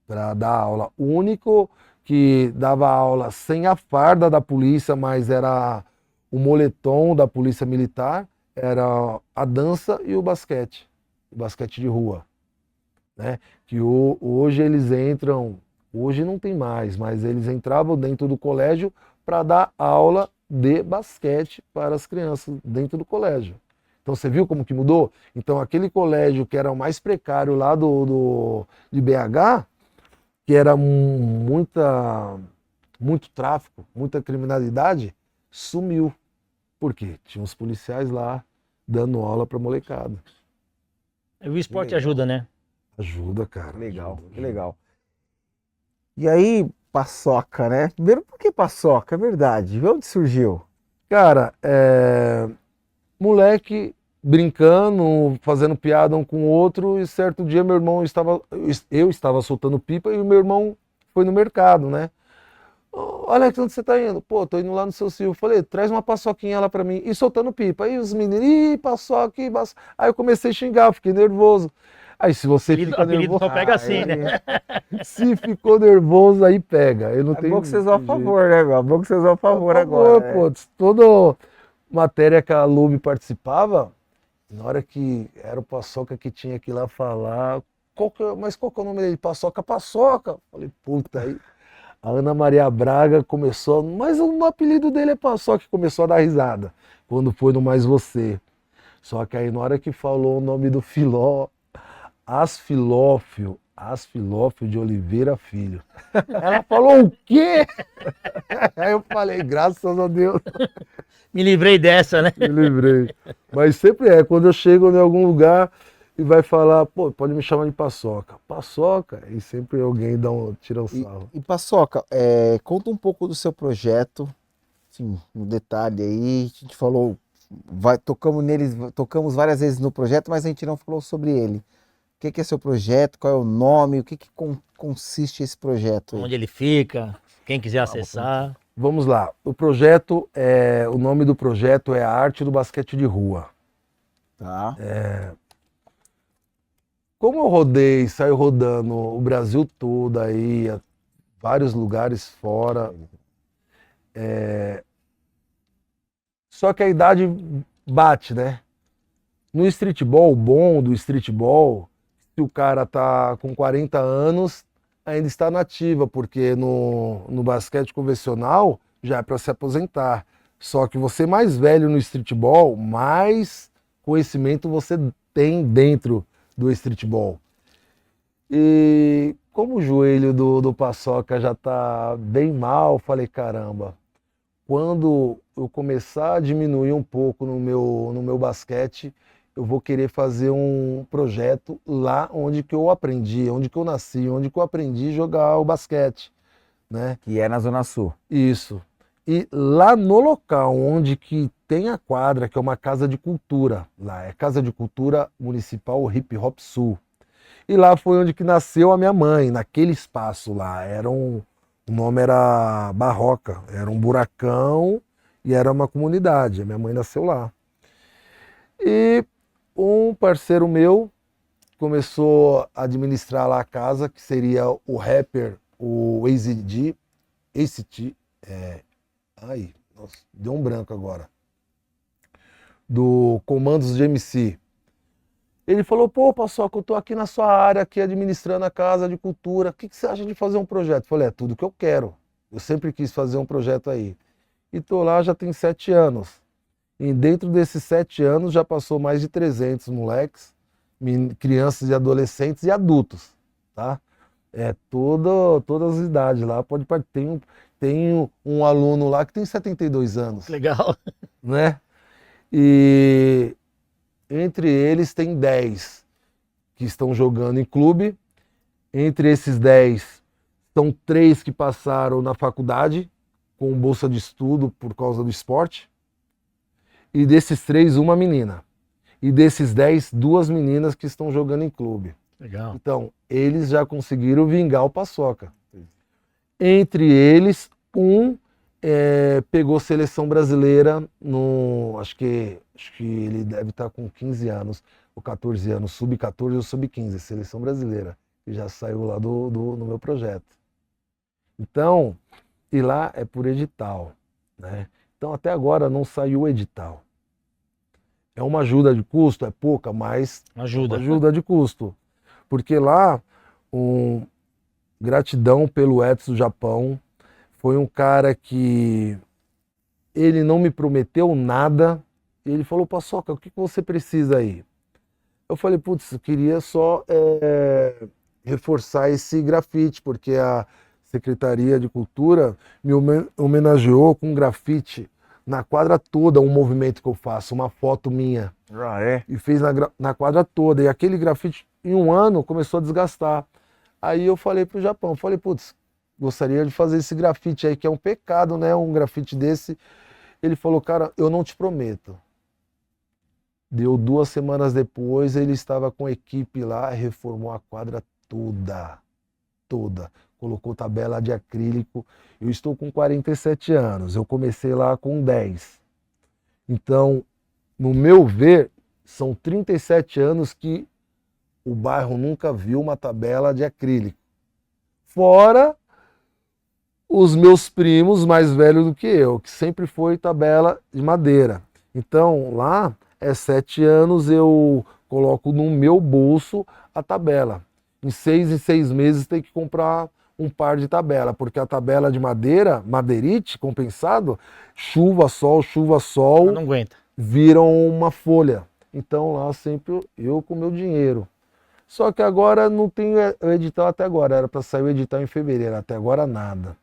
Para dar aula. O único que dava aula sem a farda da polícia, mas era o moletom da polícia militar, era a dança e o basquete de rua, né? Que hoje eles entram Hoje não tem mais, mas eles entravam dentro do colégio para dar aula de basquete para as crianças dentro do colégio. Então você viu como que mudou? Então aquele colégio que era o mais precário lá de BH, que era muito tráfico, muita criminalidade, sumiu. Por quê? Tinha uns policiais lá dando aula para molecada. O esporte legal. ajuda, né? Ajuda, cara. Que legal, ajuda. que legal. E aí, paçoca, né? Primeiro, por que paçoca? É verdade. De onde surgiu? Cara, moleque brincando, fazendo piada um com o outro, e certo dia eu estava soltando pipa e o meu irmão foi no mercado, né? Olha aqui onde você tá indo. Pô, tô indo lá no seu Silvio. Falei, traz uma paçoquinha lá pra mim. E soltando pipa. Aí os meninos, ih, paçoca, ih, paçoca. Aí eu comecei a xingar, fiquei nervoso. Aí se você fica Apelido nervoso... só pega assim, né? Se ficou nervoso, aí pega. Eu não É tenho bom que vocês vão a jeito. favor, né, meu? É bom que vocês vão a favor Por agora. favor, pô. Toda matéria que a Lube participava, na hora que era o Paçoca que tinha que ir lá falar, mas qual que é o nome dele? Paçoca, Paçoca. Falei, puta, aí a Ana Maria Braga começou, mas o apelido dele é Paçoca, que começou a dar risada, quando foi no Mais Você. Só que aí na hora que falou o nome do Filó, Asfilófio de Oliveira Filho. Ela falou o quê? Aí eu falei, graças a Deus. Me livrei dessa, né? Me livrei. Mas sempre quando eu chego em algum lugar e vai falar, pô, pode me chamar de Paçoca. Paçoca, e sempre alguém tira um sarro. E Paçoca, conta um pouco do seu projeto, assim, no detalhe aí. A gente falou, tocamos várias vezes no projeto, mas a gente não falou sobre ele. O que é seu projeto? Qual é o nome? O que consiste esse projeto aí? Onde ele fica, quem quiser acessar. Vamos lá. O nome do projeto é a Arte do Basquete de Rua. Tá. Como eu saio rodando o Brasil todo aí, vários lugares fora, só que a idade bate, né? No streetball, o bom do streetball, se o cara tá com 40 anos, ainda está nativa, porque no basquete convencional já é para se aposentar. Só que você mais velho no streetball, mais conhecimento você tem dentro do streetball. E como o joelho do Paçoca já tá bem mal, falei, caramba, quando eu começar a diminuir um pouco no meu basquete, eu vou querer fazer um projeto lá onde que eu aprendi, onde que eu nasci, onde que eu aprendi a jogar o basquete, né? Que é na Zona Sul. Isso. E lá no local onde que tem a quadra, que é uma casa de cultura, lá é Casa de Cultura Municipal Hip Hop Sul. E lá foi onde que nasceu a minha mãe, naquele espaço lá. O nome era Barroca, era um buracão e era uma comunidade. A minha mãe nasceu lá. E um parceiro meu começou a administrar lá a casa, que seria o rapper, o ACT. Ai, nossa, deu um branco agora. Do Comandos de MC. Ele falou, pô, Paçoca, eu tô aqui na sua área, aqui administrando a Casa de Cultura. O que você acha de fazer um projeto? Eu falei, é tudo que eu quero. Eu sempre quis fazer um projeto aí. E tô lá já tem 7 anos. E dentro desses 7 anos já passou mais de 300 moleques, crianças e adolescentes e adultos, tá? Todas as idades lá. Tem um aluno lá que tem 72 anos, Legal. né? E entre eles tem 10 que estão jogando em clube. Entre esses 10, são 3 que passaram na faculdade com bolsa de estudo por causa do esporte. E desses 3, uma menina. E desses 10, 2 meninas que estão jogando em clube. Legal. Então, eles já conseguiram vingar o Paçoca. Entre eles, um pegou seleção brasileira, acho que ele deve estar com 15 anos ou 14 anos, sub-14 ou sub-15, seleção brasileira, que já saiu lá no meu projeto. Então, e lá é por edital, né? Então até agora não saiu o edital. É uma ajuda de custo, é pouca, mas Ajuda. ajuda de custo. Porque lá Gratidão pelo Edson Japão. Foi um cara que ele não me prometeu nada. Ele falou, Paçoca, o que você precisa aí? Eu falei, putz, eu queria só reforçar esse grafite, porque a Secretaria de Cultura me homenageou com grafite na quadra toda, um movimento que eu faço, uma foto minha. Ah, é? E fez na quadra toda. E aquele grafite, em um ano, começou a desgastar. Aí eu falei pro Japão, falei, putz, gostaria de fazer esse grafite aí, que é um pecado, né? Um grafite desse. Ele falou, cara, eu não te prometo. Deu 2 semanas depois, ele estava com a equipe lá, reformou a quadra toda. Toda. Colocou tabela de acrílico. Eu estou com 47 anos. Eu comecei lá com 10. Então, no meu ver, são 37 anos que o bairro nunca viu uma tabela de acrílico. Fora os meus primos mais velhos do que eu, que sempre foi tabela de madeira. Então, lá, 7 anos eu coloco no meu bolso a tabela. Em 6 meses tem que comprar um par de tabela, porque a tabela de madeira, madeirite, compensado, chuva, sol, Não aguenta. viram uma folha. Então lá sempre eu com meu dinheiro. Só que agora não tem o edital até agora, era para sair o edital em fevereiro, até agora nada.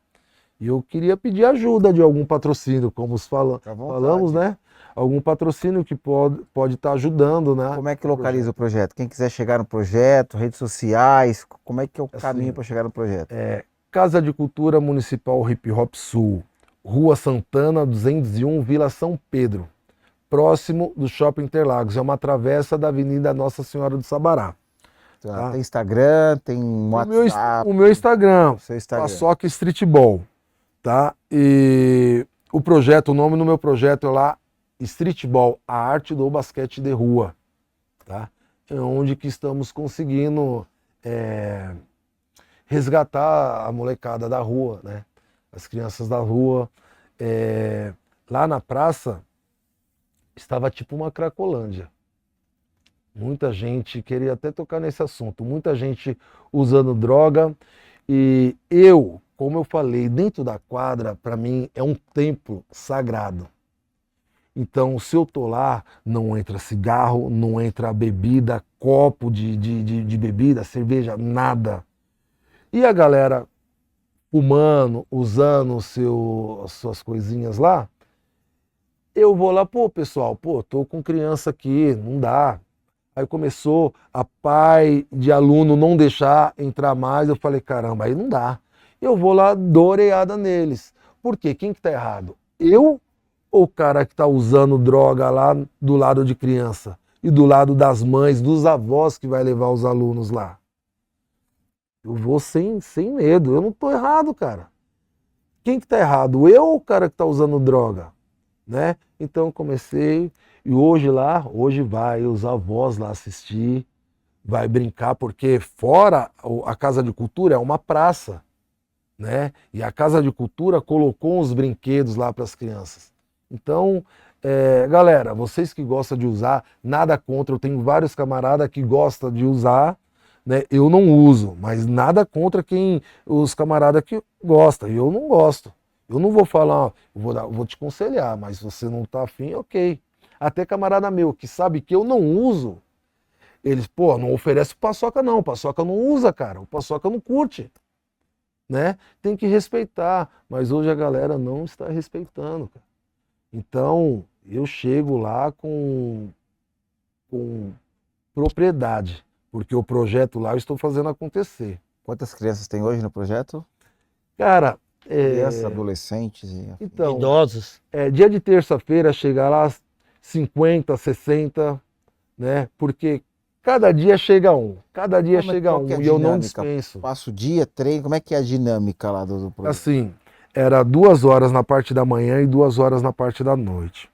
E eu queria pedir ajuda de algum patrocínio, como Fica à vontade. falamos, né? Algum patrocínio que pode estar ajudando, né? Como é que localiza o projeto? Quem quiser chegar no projeto, redes sociais, como é que é o Assim, caminho para chegar no projeto? Casa de Cultura Municipal Hip Hop Sul, Rua Santana 201, Vila São Pedro, próximo do Shopping Interlagos. É uma travessa da Avenida Nossa Senhora do Sabará. Tá. Tem Instagram, tem WhatsApp, O meu Instagram, seu Instagram. Paçoca Streetball, tá? E o nome do meu projeto é lá, Streetball, a arte do basquete de rua, tá? É onde que estamos conseguindo resgatar a molecada da rua, né? As crianças da rua. Lá na praça estava tipo uma Cracolândia. Muita gente, queria até tocar nesse assunto, muita gente usando droga. E eu, como eu falei, dentro da quadra, para mim, é um templo sagrado. Então, se eu tô lá, não entra cigarro, não entra bebida, copo de bebida, cerveja, nada. E a galera fumando, usando as suas coisinhas lá, eu vou lá, pô, pessoal, tô com criança aqui, não dá. Aí começou a pai de aluno não deixar entrar mais, eu falei, caramba, aí não dá. Eu vou lá, dou orelhada neles. Por quê? Quem que tá errado? Eu ou o cara que tá usando droga lá do lado de criança? E do lado das mães, dos avós que vai levar os alunos lá? Eu vou sem medo, eu não tô errado, cara. Quem que tá errado? Eu ou o cara que tá usando droga? Né? Então eu comecei, e hoje vai os avós lá assistir, vai brincar, porque fora a Casa de Cultura é uma praça, né? E a Casa de Cultura colocou os brinquedos lá para as crianças. Então, galera, vocês que gostam de usar, nada contra, eu tenho vários camaradas que gostam de usar, né? Eu não uso, mas nada contra os camaradas que gostam, e eu não gosto. Eu não vou falar, eu vou te aconselhar, mas se você não tá afim, ok. Até camarada meu que sabe que eu não uso, eles, pô, não oferece paçoca não, paçoca não usa, cara, o paçoca não curte, né? Tem que respeitar, mas hoje a galera não está respeitando, cara. Então, eu chego lá com propriedade, porque o projeto lá eu estou fazendo acontecer. Quantas crianças tem hoje no projeto? Cara, Crianças, adolescentes e... então, Idosos. dia de terça-feira chega lá 50, 60, né? Porque cada dia chega um, Qual que é a e eu não dinâmica? dispenso. Passa o dia, treino, como é que é a dinâmica lá do projeto? Assim, era 2 horas na parte da manhã e 2 horas na parte da noite.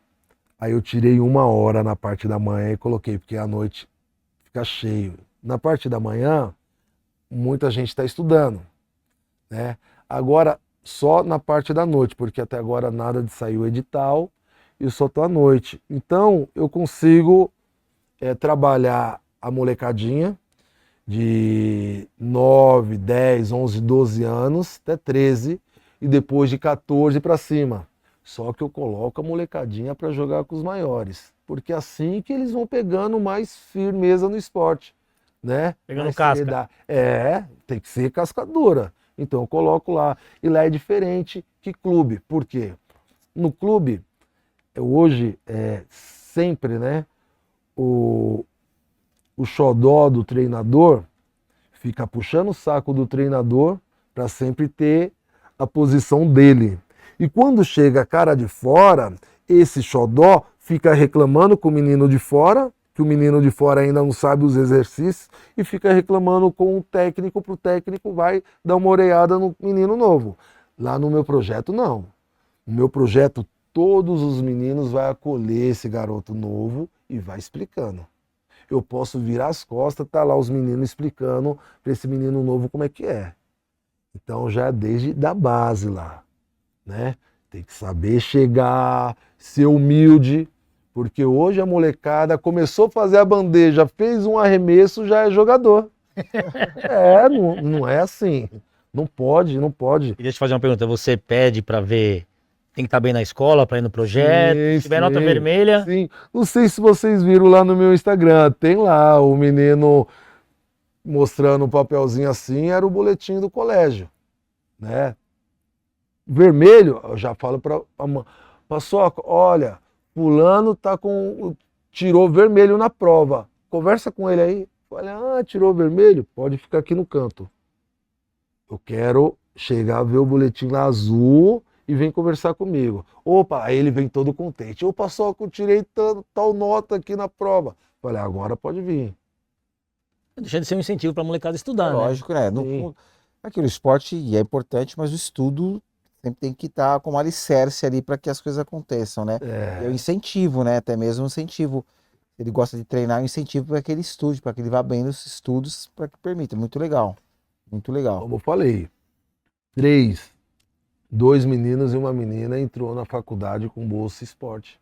Aí eu tirei 1 hora na parte da manhã e coloquei, porque à noite fica cheio. Na parte da manhã, muita gente está estudando, né? Agora, só na parte da noite, porque até agora nada de sair o edital e eu só tô à noite. Então, eu consigo trabalhar a molecadinha de 9, 10, 11, 12 anos até 13 e depois de 14 para cima. Só que eu coloco a molecadinha para jogar com os maiores, porque é assim que eles vão pegando mais firmeza no esporte, né? Pegando Mais casca. seriedade. Tem que ser cascadura. Então eu coloco lá. E lá é diferente que clube. Por quê? No clube, hoje, sempre, né? O xodó do treinador fica puxando o saco do treinador para sempre ter a posição dele. E quando chega a cara de fora, esse xodó fica reclamando com o menino de fora, que o menino de fora ainda não sabe os exercícios, e fica reclamando com o técnico, para o técnico vai dar uma oreada no menino novo. Lá no meu projeto, não. No meu projeto, todos os meninos vão acolher esse garoto novo e vai explicando. Eu posso virar as costas, tá lá os meninos explicando para esse menino novo como é que é. Então já é desde da base lá, né? Tem que saber chegar, ser humilde, porque hoje a molecada começou a fazer a bandeja, fez um arremesso, já é jogador. Não é assim. Não pode, não pode. E deixa eu te fazer uma pergunta. Você pede pra ver, tem que estar bem na escola pra ir no projeto? Se tiver nota vermelha, Sim. Não sei se vocês viram lá no meu Instagram, tem lá o menino mostrando um papelzinho assim, era o boletim do colégio, né? Vermelho, eu já falo para a mãe, Paçoca, olha, fulano tirou vermelho na prova, conversa com ele aí. Olha, tirou vermelho, pode ficar aqui no canto. Eu quero chegar a ver o boletim lá azul e vem conversar comigo. Opa, aí ele vem todo contente. Ô, Paçoca, eu tirei tal nota aqui na prova. Falei, agora pode vir. deixa de ser um incentivo pra molecada estudar, né? Lógico, né? Sim. Aquilo, o esporte é importante, mas o estudo sempre tem que estar como alicerce ali para que as coisas aconteçam, né? E eu incentivo, né? Até mesmo um incentivo. Ele gosta de treinar, eu incentivo para que ele estude, para que ele vá bem nos estudos, para que permita. Muito legal. Muito legal. Como eu falei, 2 meninos e uma menina entrou na faculdade com bolsa esporte.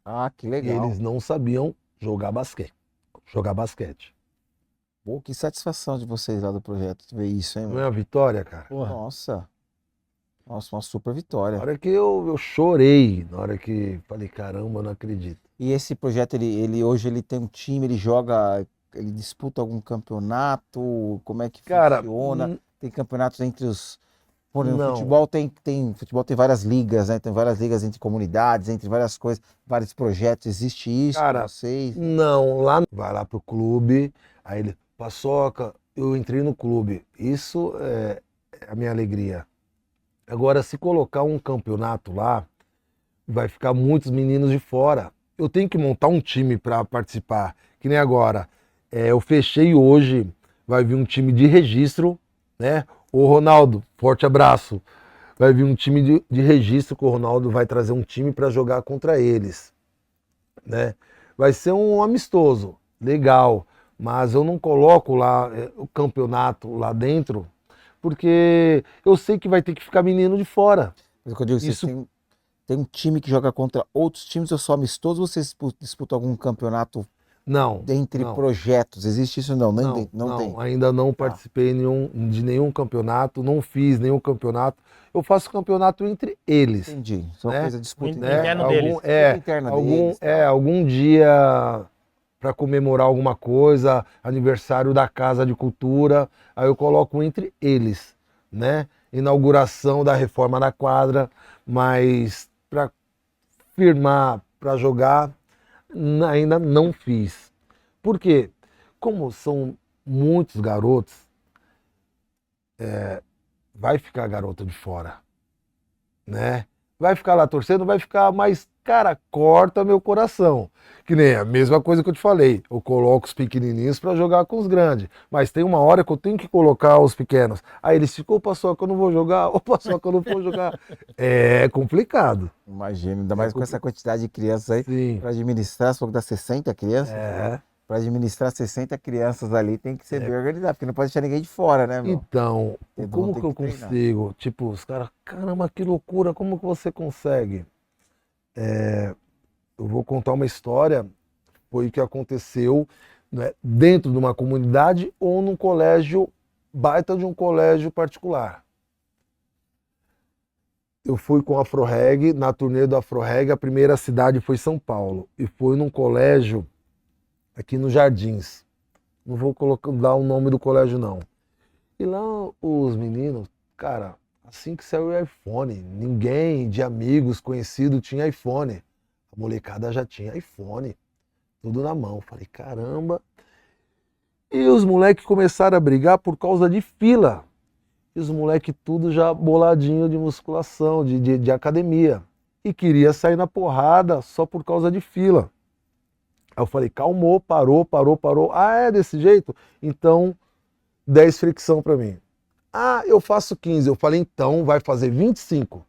Ah, que E legal. eles não sabiam jogar basquete. Pô, que satisfação de vocês lá do projeto ver isso, hein, Não mano? é uma vitória, cara? Porra. Nossa. Nossa, uma super Na vitória. hora que eu chorei, na hora que falei, caramba, não acredito. E esse projeto, ele hoje ele tem um time, ele joga, ele disputa algum campeonato? Como é que Cara, funciona? Tem campeonatos entre os. Pô, no não. futebol tem várias ligas, né? Tem várias ligas entre comunidades, entre várias coisas, vários projetos. Existe isso Cara, com vocês? não, lá vai lá pro clube, aí ele, Paçoca, eu entrei no clube. Isso é a minha alegria. Agora, se colocar um campeonato lá, vai ficar muitos meninos de fora. Eu tenho que montar um time para participar. Que nem agora. Eu fechei hoje, vai vir um time de registro, né? Ô Ronaldo, forte abraço. Vai vir um time de registro que o Ronaldo vai trazer um time para jogar contra eles, né? Vai ser um amistoso, legal, mas eu não coloco lá o campeonato lá dentro, porque eu sei que vai ter que ficar menino de fora. Mas o que eu digo, vocês Isso tem um time que joga contra outros times ou só amistoso? Ou vocês disputam algum campeonato não, dentre não. projetos? Existe isso não? Não, Não tem. ainda não participei de nenhum campeonato, não fiz nenhum campeonato. Eu faço campeonato entre eles. Entendi. Só né? coisa disputa Né? Interno deles. disputa interna deles, tá. Algum dia para comemorar alguma coisa, aniversário da Casa de Cultura, aí eu coloco entre eles, né? Inauguração da reforma da quadra, mas para firmar, para jogar, ainda não fiz. Por quê? Como são muitos garotos, vai ficar garoto de fora, né? Vai ficar lá torcendo, vai ficar, mas, cara, corta meu coração. Que nem a mesma coisa que eu te falei, eu coloco os pequenininhos para jogar com os grandes, mas tem uma hora que eu tenho que colocar os pequenos. Aí eles ficam, ô Paçoca, eu não vou jogar, ô Paçoca, eu não vou jogar. É complicado. Imagino, ainda mais com essa quantidade de crianças aí. Sim. Para administrar, se for dar 60 crianças, para administrar 60 crianças ali tem que ser bem organizado, porque não pode deixar ninguém de fora, né, meu? Então, Todo como mundo que tem eu que treinar. consigo? Tipo, os caras, caramba, que loucura, como que você consegue? Eu vou contar uma história, foi o que aconteceu né, dentro de uma comunidade ou num colégio, baita de um colégio particular. Eu fui com a Afro-Reg, na turnê do Afro-Reg, a primeira cidade foi São Paulo, e foi num colégio aqui nos Jardins. Não vou dar o nome do colégio, não. E lá os meninos, cara, assim que saiu o iPhone, ninguém de amigos, conhecido tinha iPhone. A molecada já tinha iPhone, tudo na mão. Falei, caramba. E os moleques começaram a brigar por causa de fila. E os moleques tudo já boladinho de musculação, de academia. E queria sair na porrada só por causa de fila. Aí eu falei, calmou, parou. Ah, é desse jeito? Então, 10 fricção pra mim. Ah, eu faço 15. Eu falei, então vai fazer 25.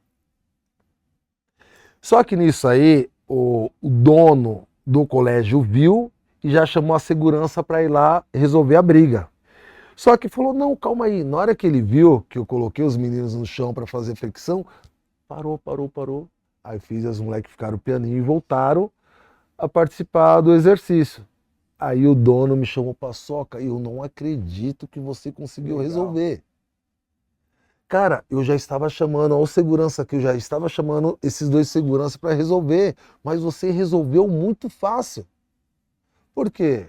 Só que nisso aí, o dono do colégio viu e já chamou a segurança para ir lá resolver a briga. Só que falou, não, calma aí. Na hora que ele viu que eu coloquei os meninos no chão para fazer flexão, parou. Aí fiz, as moleques ficaram pianinho e voltaram a participar do exercício. Aí o dono me chamou pra soca e eu não acredito que você conseguiu resolver. Cara, eu já estava chamando, olha o segurança aqui, eu já estava chamando esses 2 seguranças para resolver, mas você resolveu muito fácil. Por quê?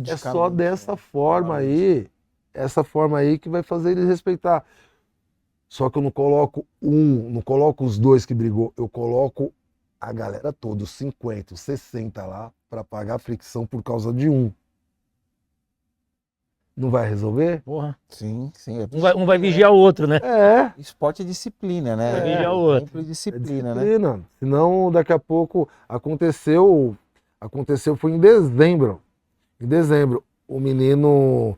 É só dessa forma aí, essa forma aí que vai fazer eles respeitar. Só que eu não coloco não coloco os 2 que brigou, eu coloco a galera toda, os 50, os 60 lá, para pagar a fricção por causa de um. Não vai resolver? Porra. Sim. Um vai vigiar o outro, né? É. Esporte é disciplina, né? Vai vigiar o outro. Sempre É disciplina, né? disciplina. Senão, daqui a pouco, aconteceu, foi em dezembro. Em dezembro, o menino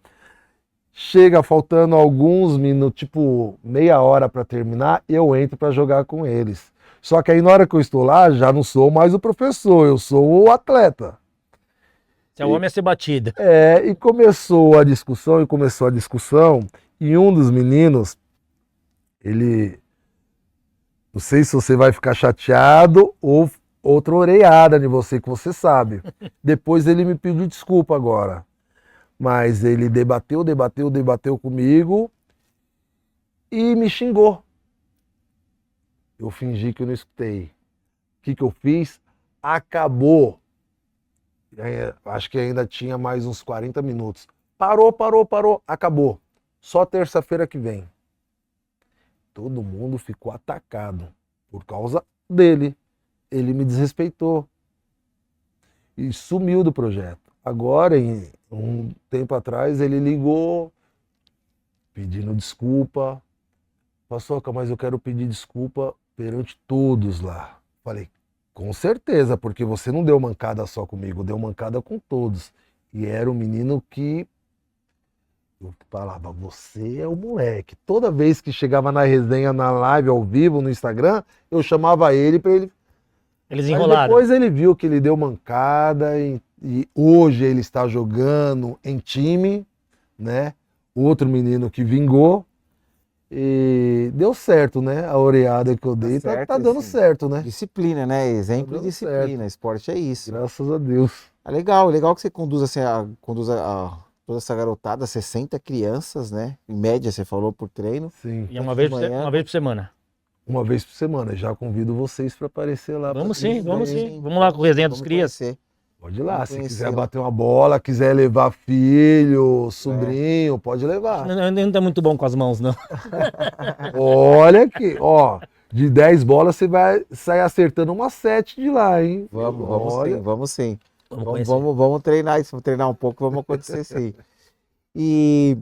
chega faltando alguns minutos, tipo meia hora para terminar, eu entro para jogar com eles. Só que aí na hora que eu estou lá, já não sou mais o professor, eu sou o atleta. Se é o homem a ser batido. E começou a discussão, e um dos meninos, ele, não sei se você vai ficar chateado ou outra orelhada de você, que você sabe. Depois ele me pediu desculpa agora. Mas ele debateu comigo e me xingou. Eu fingi que eu não escutei. O que eu fiz? Acabou. Acho que ainda tinha mais uns 40 minutos. Parou, acabou. Só terça-feira que vem. Todo mundo ficou atacado por causa dele. Ele me desrespeitou. E sumiu do projeto. Agora, um tempo atrás, ele ligou pedindo desculpa. Paçoca, mas eu quero pedir desculpa perante todos lá. Falei, com certeza, porque você não deu mancada só comigo, deu mancada com todos. E era um menino que eu falava, você é o moleque. Toda vez que chegava na resenha, na live, ao vivo, no Instagram, eu chamava ele para ele... Eles Mas enrolaram. depois ele viu que ele deu mancada e hoje ele está jogando em time, né? Outro menino que vingou. E deu certo, né? A oreada que eu dei tá dando certo, né? Disciplina, né? Exemplo Tá de dando disciplina. certo. Esporte é isso. Graças a Deus. É legal que você conduz assim, toda essa garotada, 60 crianças, né? Em média, você falou, por treino. Sim. E é uma vez por Manhã. semana. Uma vez por semana. Já convido vocês para aparecer lá. Vamos pra- sim, vamos sim. Vamos lá com o resenha dos Vamos crias. conhecer. Pode ir lá. Vamos Se conhecer quiser lá. bater uma bola, quiser levar filho, sobrinho, pode levar. Não tá muito bom com as mãos, não. Olha aqui, ó. De 10 bolas você vai sair acertando umas 7 de lá, hein? Vamos sim. Vamos conhecer. Vamos treinar isso, vamos treinar um pouco, vamos acontecer sim. E,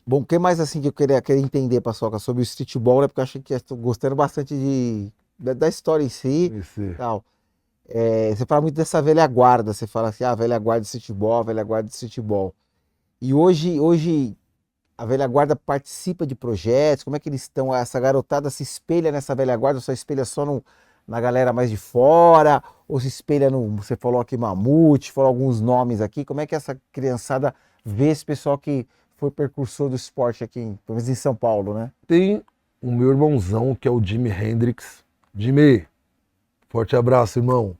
bom, o que mais assim que eu queria entender, Paçoca, sobre o streetball, né? Porque eu achei que estou gostando bastante da história em si e tal. Você fala muito dessa velha guarda, você fala assim, velha guarda de streetball, velha guarda de streetball. E hoje a velha guarda participa de projetos, como é que eles estão? Essa garotada se espelha nessa velha guarda, ou só espelha só na galera mais de fora, ou se espelha você falou aqui Mamute, falou alguns nomes aqui, como é que essa criançada vê esse pessoal que foi precursor do esporte aqui, pelo menos em São Paulo, né? Tem o meu irmãozão, que é o Jimi Hendrix. Jimmy, forte abraço, irmão.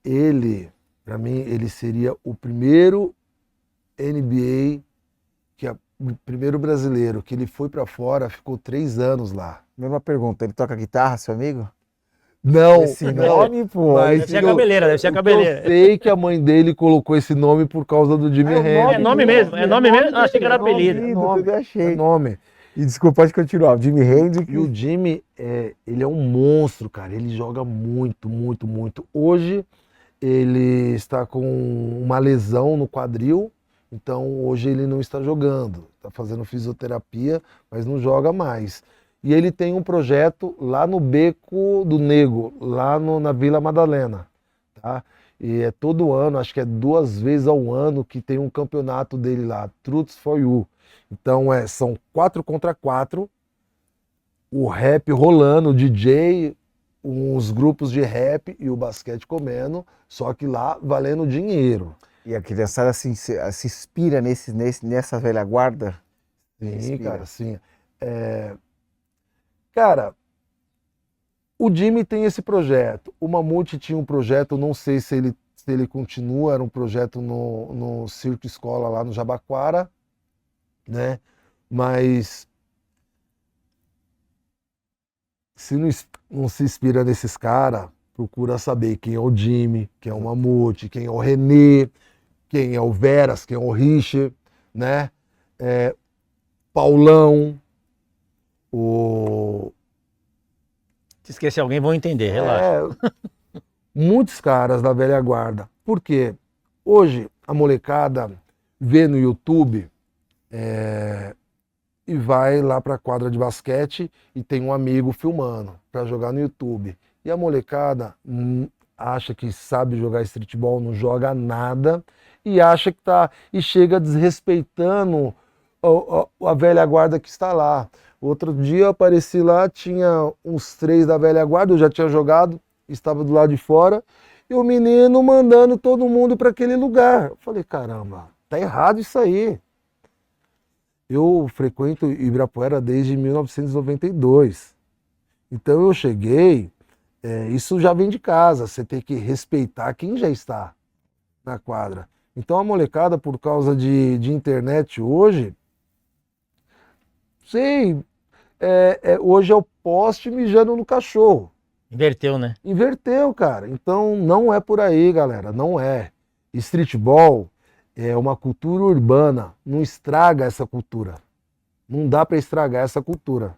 Ele Para mim, ele seria o primeiro NBA, o primeiro brasileiro, que ele foi para fora, ficou 3 anos lá. Mesma pergunta, ele toca guitarra, seu amigo? Não, Esse não, nome, pô. mas Deve ser a cabeleira, deve ser a o que cabeleira. eu sei que a mãe dele colocou esse nome por causa do Jimi Hendrix. É nome mesmo, é nome mesmo? Ah, achei que era apelido. É nome, eu É achei. nome. E desculpa, pode continuar. Jimi Hendrix. E o Jimmy, ele é um monstro, cara. Ele joga muito, muito, muito. Hoje, ele está com uma lesão no quadril, então hoje ele não está jogando. Está fazendo fisioterapia, mas não joga mais. E ele tem um projeto lá no Beco do Nego, lá na Vila Madalena, tá? E é todo ano, acho que é 2 vezes ao ano que tem um campeonato dele lá, Truths for You. Então são 4 contra 4, o rap rolando, o DJ, uns grupos de rap e o basquete comendo, só que lá valendo dinheiro. E a criançada se inspira nessa velha guarda? Sim, Inspira. cara, sim. Cara, o Jimmy tem esse projeto. O Mamute tinha um projeto, não sei se ele continua, era um projeto no Circo Escola lá no Jabaquara, né? Mas se não se inspira nesses caras, procura saber quem é o Jimmy, quem é o Mamute, quem é o Renê, quem é o Veras, quem é o Richard, né? Paulão, o... Se esquecer alguém, vão entender, relaxa. Muitos caras da velha guarda. Por quê? Hoje a molecada vê no YouTube e vai lá para a quadra de basquete e tem um amigo filmando para jogar no YouTube. E a molecada acha que sabe jogar streetball, não joga nada e acha que tá e chega desrespeitando a velha guarda que está lá. Outro dia eu apareci lá, tinha uns 3 da velha guarda, eu já tinha jogado, estava do lado de fora, e o menino mandando todo mundo para aquele lugar. Eu falei, caramba, tá errado isso aí. Eu frequento Ibirapuera desde 1992. Então eu cheguei, isso já vem de casa, você tem que respeitar quem já está na quadra. Então a molecada, por causa de internet hoje, sei, hoje é o poste mijando no cachorro. Inverteu, né? Inverteu, cara. Então não é por aí, galera. Não é. Streetball é uma cultura urbana. Não estraga essa cultura. Não dá pra estragar essa cultura.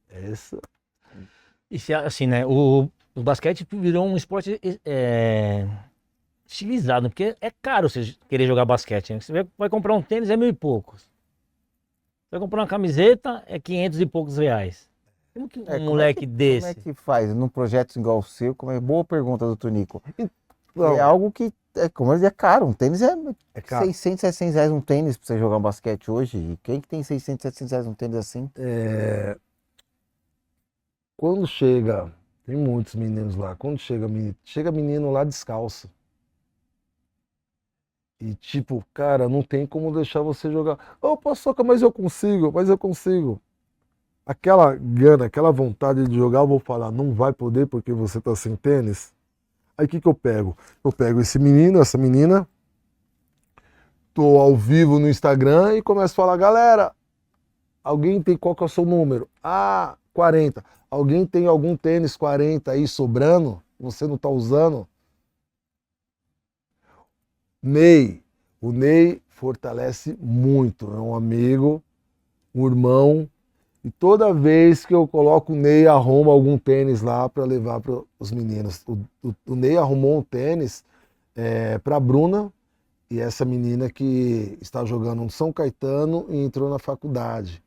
Essa. E assim, né? O basquete virou um esporte estilizado, porque é caro você querer jogar basquete, né? Você vai comprar um tênis, é 1.000 e poucos. Você vai comprar uma camiseta, é 500 e poucos reais. Como que um moleque desse... Como é que faz num projeto igual o seu? Boa pergunta, doutor Nico. Não, É algo que, como eu disse, é caro. Um tênis é caro. 600, 700 reais um tênis pra você jogar um basquete hoje. E quem que tem 600, 700 reais um tênis assim? Quando chega, tem muitos meninos lá. Quando chega menino lá descalço. E tipo, cara, não tem como deixar você jogar. Ô, Paçoca, mas eu consigo. Aquela gana, aquela vontade de jogar, eu vou falar, não vai poder porque você tá sem tênis. Aí o que eu pego? Eu pego esse menino, essa menina, tô ao vivo no Instagram e começo a falar, galera, alguém tem qual que é o seu número? Ah, 40. Alguém tem algum tênis 40 aí sobrando? Você não tá usando? Ney. O Ney fortalece muito. É um amigo, um irmão. E toda vez que eu coloco o Ney, arruma algum tênis lá para levar para os meninos. O Ney arrumou um tênis para a Bruna, e essa menina que está jogando no São Caetano e entrou na faculdade.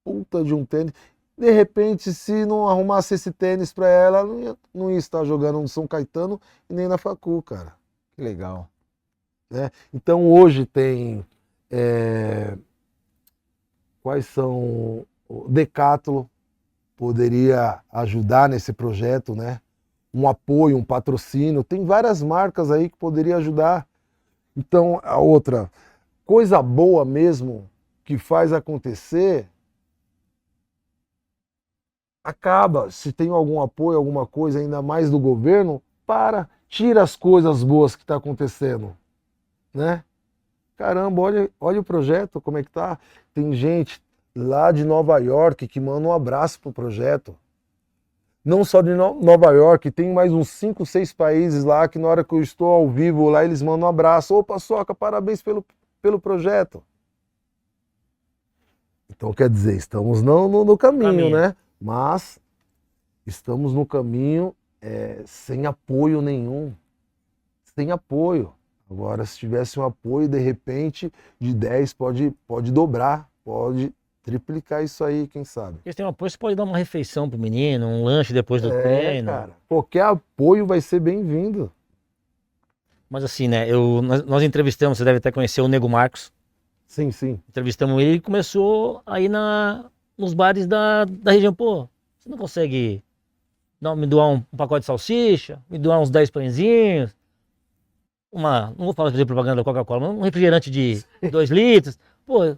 Puta de um tênis. De repente, se não arrumasse esse tênis para ela, não ia estar jogando no São Caetano e nem na facu, cara. Que legal. Então hoje tem... Quais são... O Decathlon poderia ajudar nesse projeto, né? Um apoio, um patrocínio. Tem várias marcas aí que poderia ajudar. Então, a outra coisa boa mesmo que faz acontecer, acaba. Se tem algum apoio, alguma coisa, ainda mais do governo, tira as coisas boas que tá acontecendo, né? Caramba, olha o projeto, como é que tá. Tem gente lá de Nova York que manda um abraço pro projeto. Não só de Nova York, tem mais uns 5, 6 países lá que na hora que eu estou ao vivo lá, eles mandam um abraço. Ô, Paçoca, parabéns pelo projeto. Então, quer dizer, estamos no caminho, né? Mas estamos no caminho sem apoio nenhum. Sem apoio. Agora, se tivesse um apoio, de repente, de 10 pode dobrar, pode triplicar isso aí, quem sabe. Porque se tem um apoio, você pode dar uma refeição pro menino, um lanche depois do treino. Cara, qualquer apoio vai ser bem-vindo. Mas assim, né, nós entrevistamos, você deve até conhecer o Nego Marcos. Sim, sim. Entrevistamos ele e começou aí nos bares da região. Pô, você não consegue me doar um pacote de salsicha, me doar uns 10 pãezinhos, não vou fazer propaganda da Coca-Cola, mas um refrigerante de 2 litros. Pô,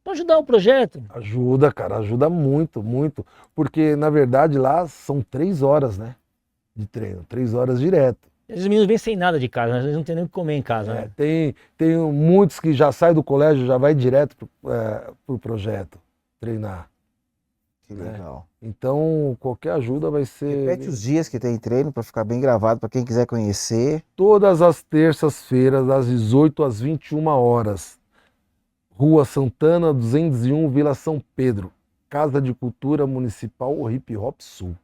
pra ajudar o projeto. Ajuda, cara, ajuda muito, muito. Porque, na verdade, lá são 3 horas, né? De treino, 3 horas direto. Esses meninos vêm sem nada de casa, né? Eles não têm nem o que comer em casa, né? Tem muitos que já saem do colégio, já vai direto pro projeto treinar. Que legal. Então, qualquer ajuda vai ser... Repete os dias que tem treino para ficar bem gravado, para quem quiser conhecer. Todas as terças-feiras, das 18 às 21 horas. Rua Santana 201, Vila São Pedro. Casa de Cultura Municipal Hip Hop Sul.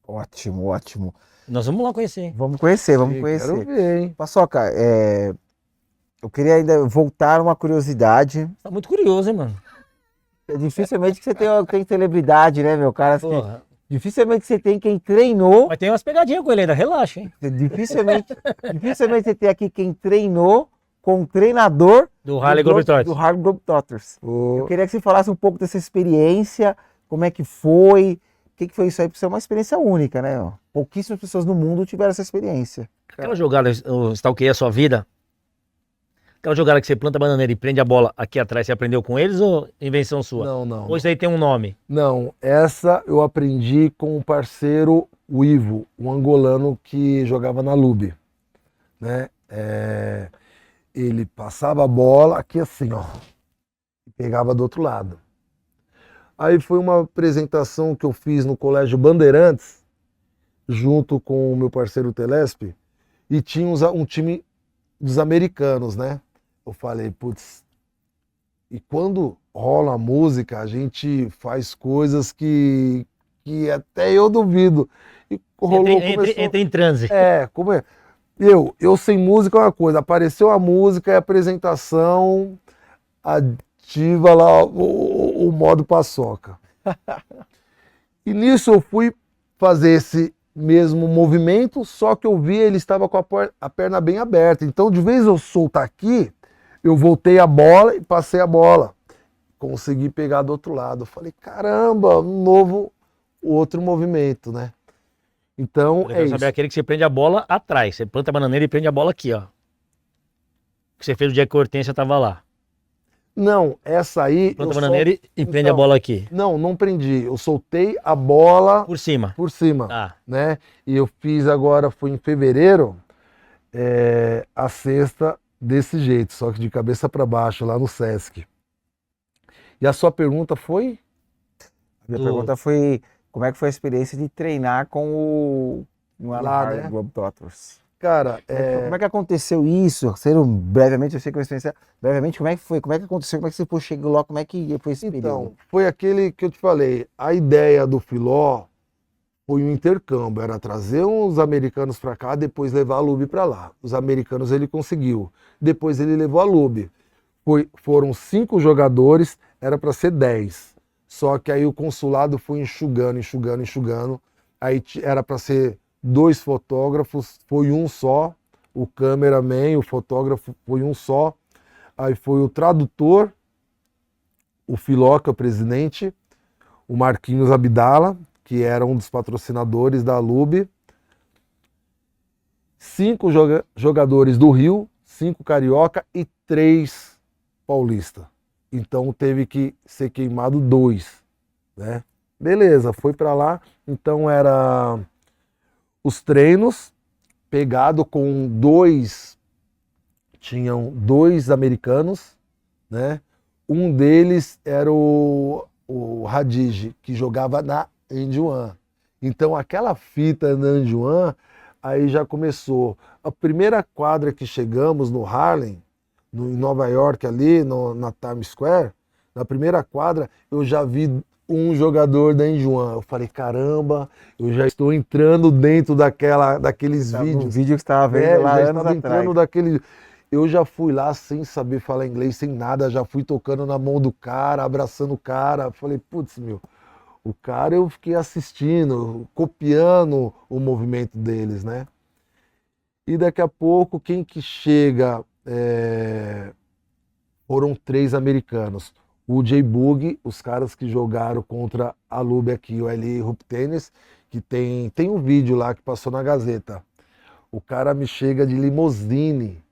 Ótimo, ótimo. Nós vamos lá conhecer, hein? Vamos conhecer. Quero ver, hein? Paçoca, eu queria ainda voltar uma curiosidade. Tá muito curioso, hein, mano? Dificilmente que você tem celebridade, né, meu cara? Porra. Dificilmente você tem quem treinou. Mas tem umas pegadinhas com ele ainda, relaxa, hein? Dificilmente você tem aqui quem treinou com o treinador Do Harley Globetrotters. do Harley Globetrotters. Ô, Eu queria que você falasse um pouco dessa experiência, como é que foi, o que foi isso aí, porque isso é uma experiência única, né? Ó. Pouquíssimas pessoas no mundo tiveram essa experiência. Aquela jogada, eu stalkeei a sua vida. Aquela jogada que você planta a bananeira e prende a bola aqui atrás, você aprendeu com eles ou invenção sua? não. Ou isso aí tem um nome? Não, essa eu aprendi com o parceiro o Ivo, um angolano que jogava na Lube, né? Ele passava a bola aqui assim, ó, e pegava do outro lado. Aí foi uma apresentação que eu fiz no Colégio Bandeirantes, junto com o meu parceiro Telespe, e tinha um time dos americanos, né? Eu falei, putz, e quando rola a música, a gente faz coisas que até eu duvido. E rolou, Entra em transe. como é? Eu sem música é uma coisa, apareceu a música e a apresentação, ativa lá o modo paçoca. E nisso eu fui fazer esse mesmo movimento, só que eu vi ele estava com a perna bem aberta. Então, de vez eu soltar aqui, eu voltei a bola e passei a bola. Consegui pegar do outro lado. Falei, caramba, outro movimento, né? Então, Eu quero saber aquele que você prende a bola atrás. Você planta a bananeira e prende a bola aqui, ó. Que você fez o dia que a Hortência tava lá. Não, essa aí... Planta a bananeira e prende a bola aqui. Não prendi. Eu soltei a bola Por cima. por cima, Tá. né? E eu fiz agora, foi em fevereiro, a cesta desse jeito, só que de cabeça para baixo, lá no Sesc. E a sua pergunta foi? A minha pergunta foi, como é que foi a experiência de treinar com o Harley Globetrotters? Cara, como é que aconteceu isso? Brevemente, eu sei que é uma experiência. Brevemente, como é que foi? Como é que aconteceu? Como é que você chegou lá? Como é que foi esse período? Então, foi aquele que eu te falei. A ideia do Filó foi um intercâmbio, era trazer uns americanos para cá, depois levar a Lube para lá. Os americanos ele conseguiu. Depois ele levou a Lube. Foram 5 jogadores, era para ser 10. Só que aí o consulado foi enxugando. Aí era para ser 2 fotógrafos, foi um só. O cameraman, o fotógrafo foi um só. Aí foi o tradutor, o Filó, que é o presidente, o Marquinhos Abdala, que era um dos patrocinadores da Lube. 5 jogadores do Rio, 5 carioca e 3 paulista. Então teve que ser queimado 2, né? Beleza, foi para lá. Então era os treinos, pegado com tinham dois americanos, né? Um deles era o Hadid, que jogava na Anjuan. Então aquela fita na Anjuan, aí já começou. A primeira quadra que chegamos no Harlem, em Nova York ali, na Times Square, na primeira quadra eu já vi um jogador da Anjuan. Eu falei, caramba, eu já estou entrando dentro daqueles vídeos. O vídeo que você estava vendo lá já anos estava entrando atrás. daquele. Eu já fui lá sem saber falar inglês, sem nada, já fui tocando na mão do cara, abraçando o cara. Falei, putz, meu, o cara eu fiquei assistindo, copiando o movimento deles, né? E daqui a pouco, quem que chega? Foram 3 americanos. O J-Bug, os caras que jogaram contra a Lube aqui, o LA Hoop Tennis, que tem um vídeo lá que passou na Gazeta. O cara me chega de limousine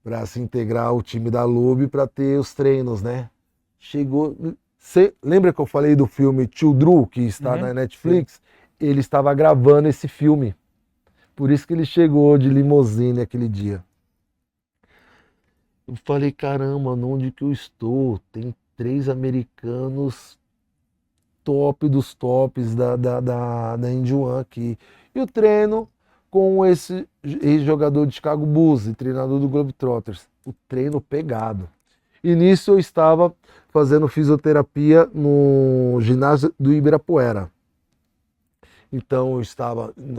para se integrar ao time da Lube para ter os treinos, né? Chegou. Cê lembra que eu falei do filme Tio Drew, que está na Netflix? Ele estava gravando esse filme. Por isso que ele chegou de limousine aquele dia. Eu falei, caramba, onde que eu estou? Tem 3 americanos top dos tops da Anjuan aqui. E o treino com esse ex-jogador de Chicago Bulls e treinador do Globetrotters. O treino pegado. E nisso eu estava fazendo fisioterapia no ginásio do Ibirapuera. Então eu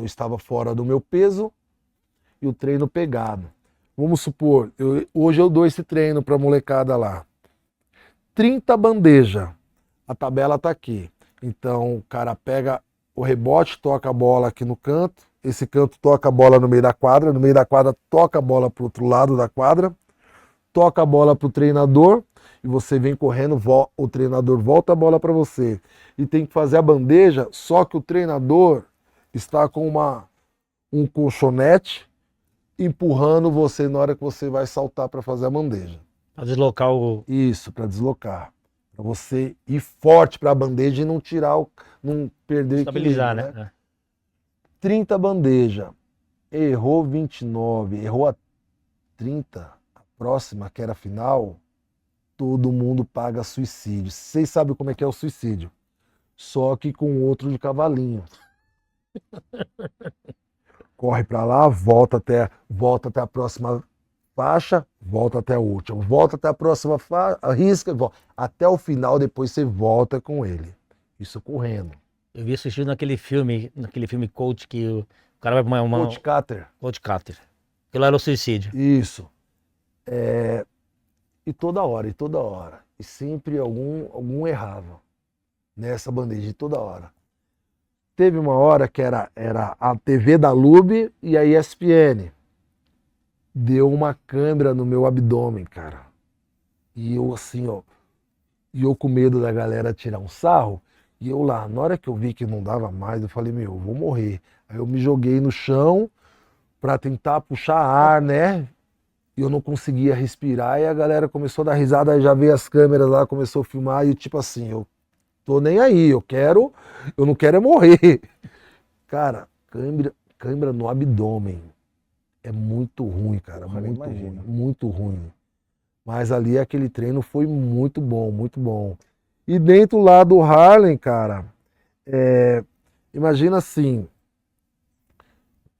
estava fora do meu peso e o treino pegado. Vamos supor, hoje eu dou esse treino para a molecada lá. 30 bandeja. A tabela está aqui. Então o cara pega o rebote, toca a bola aqui no canto. Esse canto toca a bola no meio da quadra. No meio da quadra toca a bola para o outro lado da quadra. Toca a bola para o treinador. E você vem correndo, o treinador volta a bola para você. E tem que fazer a bandeja, só que o treinador está com um colchonete empurrando você na hora que você vai saltar para fazer a bandeja. Para deslocar o. Isso, para deslocar. Para você ir forte para a bandeja e não não perder Estabilizar, equilíbrio, né? 30 bandeja. Errou 29, errou a 30, a próxima, que era a final, todo mundo paga suicídio. Vocês sabem como é que é o suicídio? Só que com outro de cavalinho. Corre para lá, volta até a próxima faixa, volta até a última, volta até a próxima faixa, arrisca, volta. Até o final, depois você volta com ele. Isso correndo. Eu vi assistindo naquele filme Coach, que o cara vai pra uma Coach Carter. Coach Carter. Aquilo era o suicídio. Isso. E toda hora. E sempre algum errava nessa bandeja, de toda hora. Teve uma hora que era a TV da Lube e a ESPN. Deu uma câmera no meu abdômen, cara. E eu assim, ó. E eu com medo da galera tirar um sarro. E eu lá, na hora que eu vi que não dava mais, eu falei, meu, eu vou morrer. Aí eu me joguei no chão para tentar puxar ar, né? E eu não conseguia respirar. E a galera começou a dar risada, aí já veio as câmeras lá, começou a filmar. E tipo assim, eu tô nem aí, eu não quero é morrer. Cara, câimbra no abdômen. É muito ruim, cara, muito ruim. Mas ali aquele treino foi muito bom, muito bom. E dentro lá do Harlem, cara, imagina assim,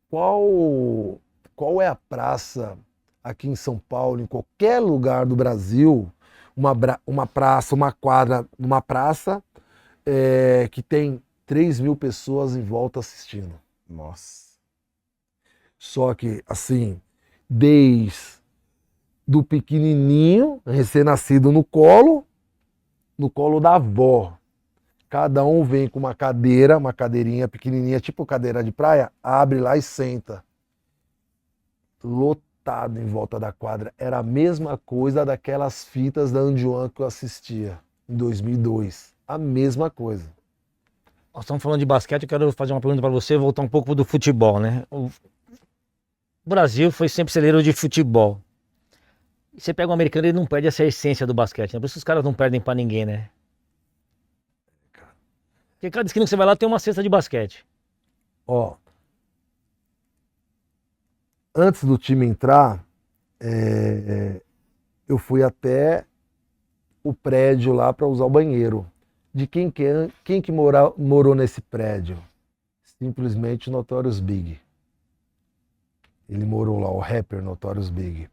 qual é a praça aqui em São Paulo, em qualquer lugar do Brasil, uma praça, uma quadra, uma praça que tem 3.000 pessoas em volta assistindo. Nossa. Só que, assim, desde do pequenininho, recém-nascido no colo da avó. Cada um vem com uma cadeirinha pequenininha, tipo cadeira de praia, abre lá e senta. Lotado em volta da quadra. Era a mesma coisa daquelas fitas da Anjuan que eu assistia em 2002. A mesma coisa. Nós estamos falando de basquete, eu quero fazer uma pergunta para você, voltar um pouco do futebol, né? O Brasil foi sempre celeiro de futebol. Você pega um americano, ele não perde essa essência do basquete, né? Por isso os caras não perdem pra ninguém, né? Porque cada esquina que você vai lá tem uma cesta de basquete. Ó, antes do time entrar, eu fui até o prédio lá para usar o banheiro. De quem que morou nesse prédio? Simplesmente o Notorious Big. Ele morou lá, o rapper Notorious Big.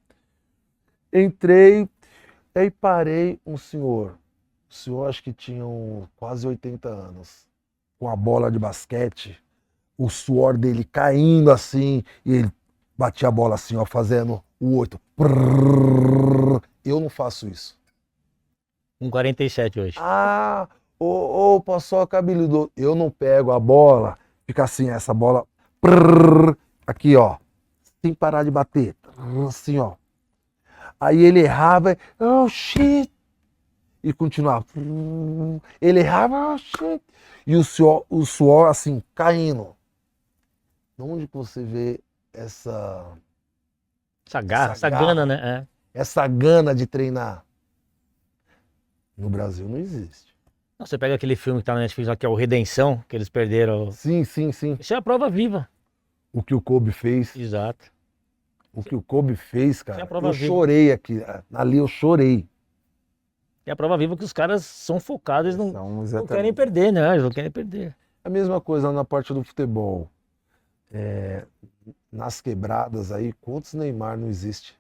Entrei, aí parei um senhor. O senhor acho que tinha quase 80 anos. Com a bola de basquete, o suor dele caindo assim, e ele batia a bola assim, ó, fazendo o 8. Eu não faço isso. 1,47 hoje. Ah, ô, Paçoca habilidoso. Eu não pego a bola, fica assim, essa bola. Aqui, ó. Sem parar de bater. Assim, ó. Aí ele errava, oh shit. E continuava. Ele errava, oh shit. E o suor assim, caindo. Onde que você vê essa Essa essa gana, garra, né? essa gana de treinar? No Brasil não existe. Não, você pega aquele filme que tá na Netflix lá, que é o Redenção, que eles perderam. Sim, sim, sim. Isso é a prova viva. O que o Kobe fez. Exato. O que o Kobe fez, Isso é cara. a prova Eu viva. chorei aqui. Ali eu chorei. É a prova viva que os caras são focados, eles São não exatamente. querem perder, né? Eles não querem perder. A mesma coisa na parte do futebol. Nas quebradas aí, quantos Neymar não existe?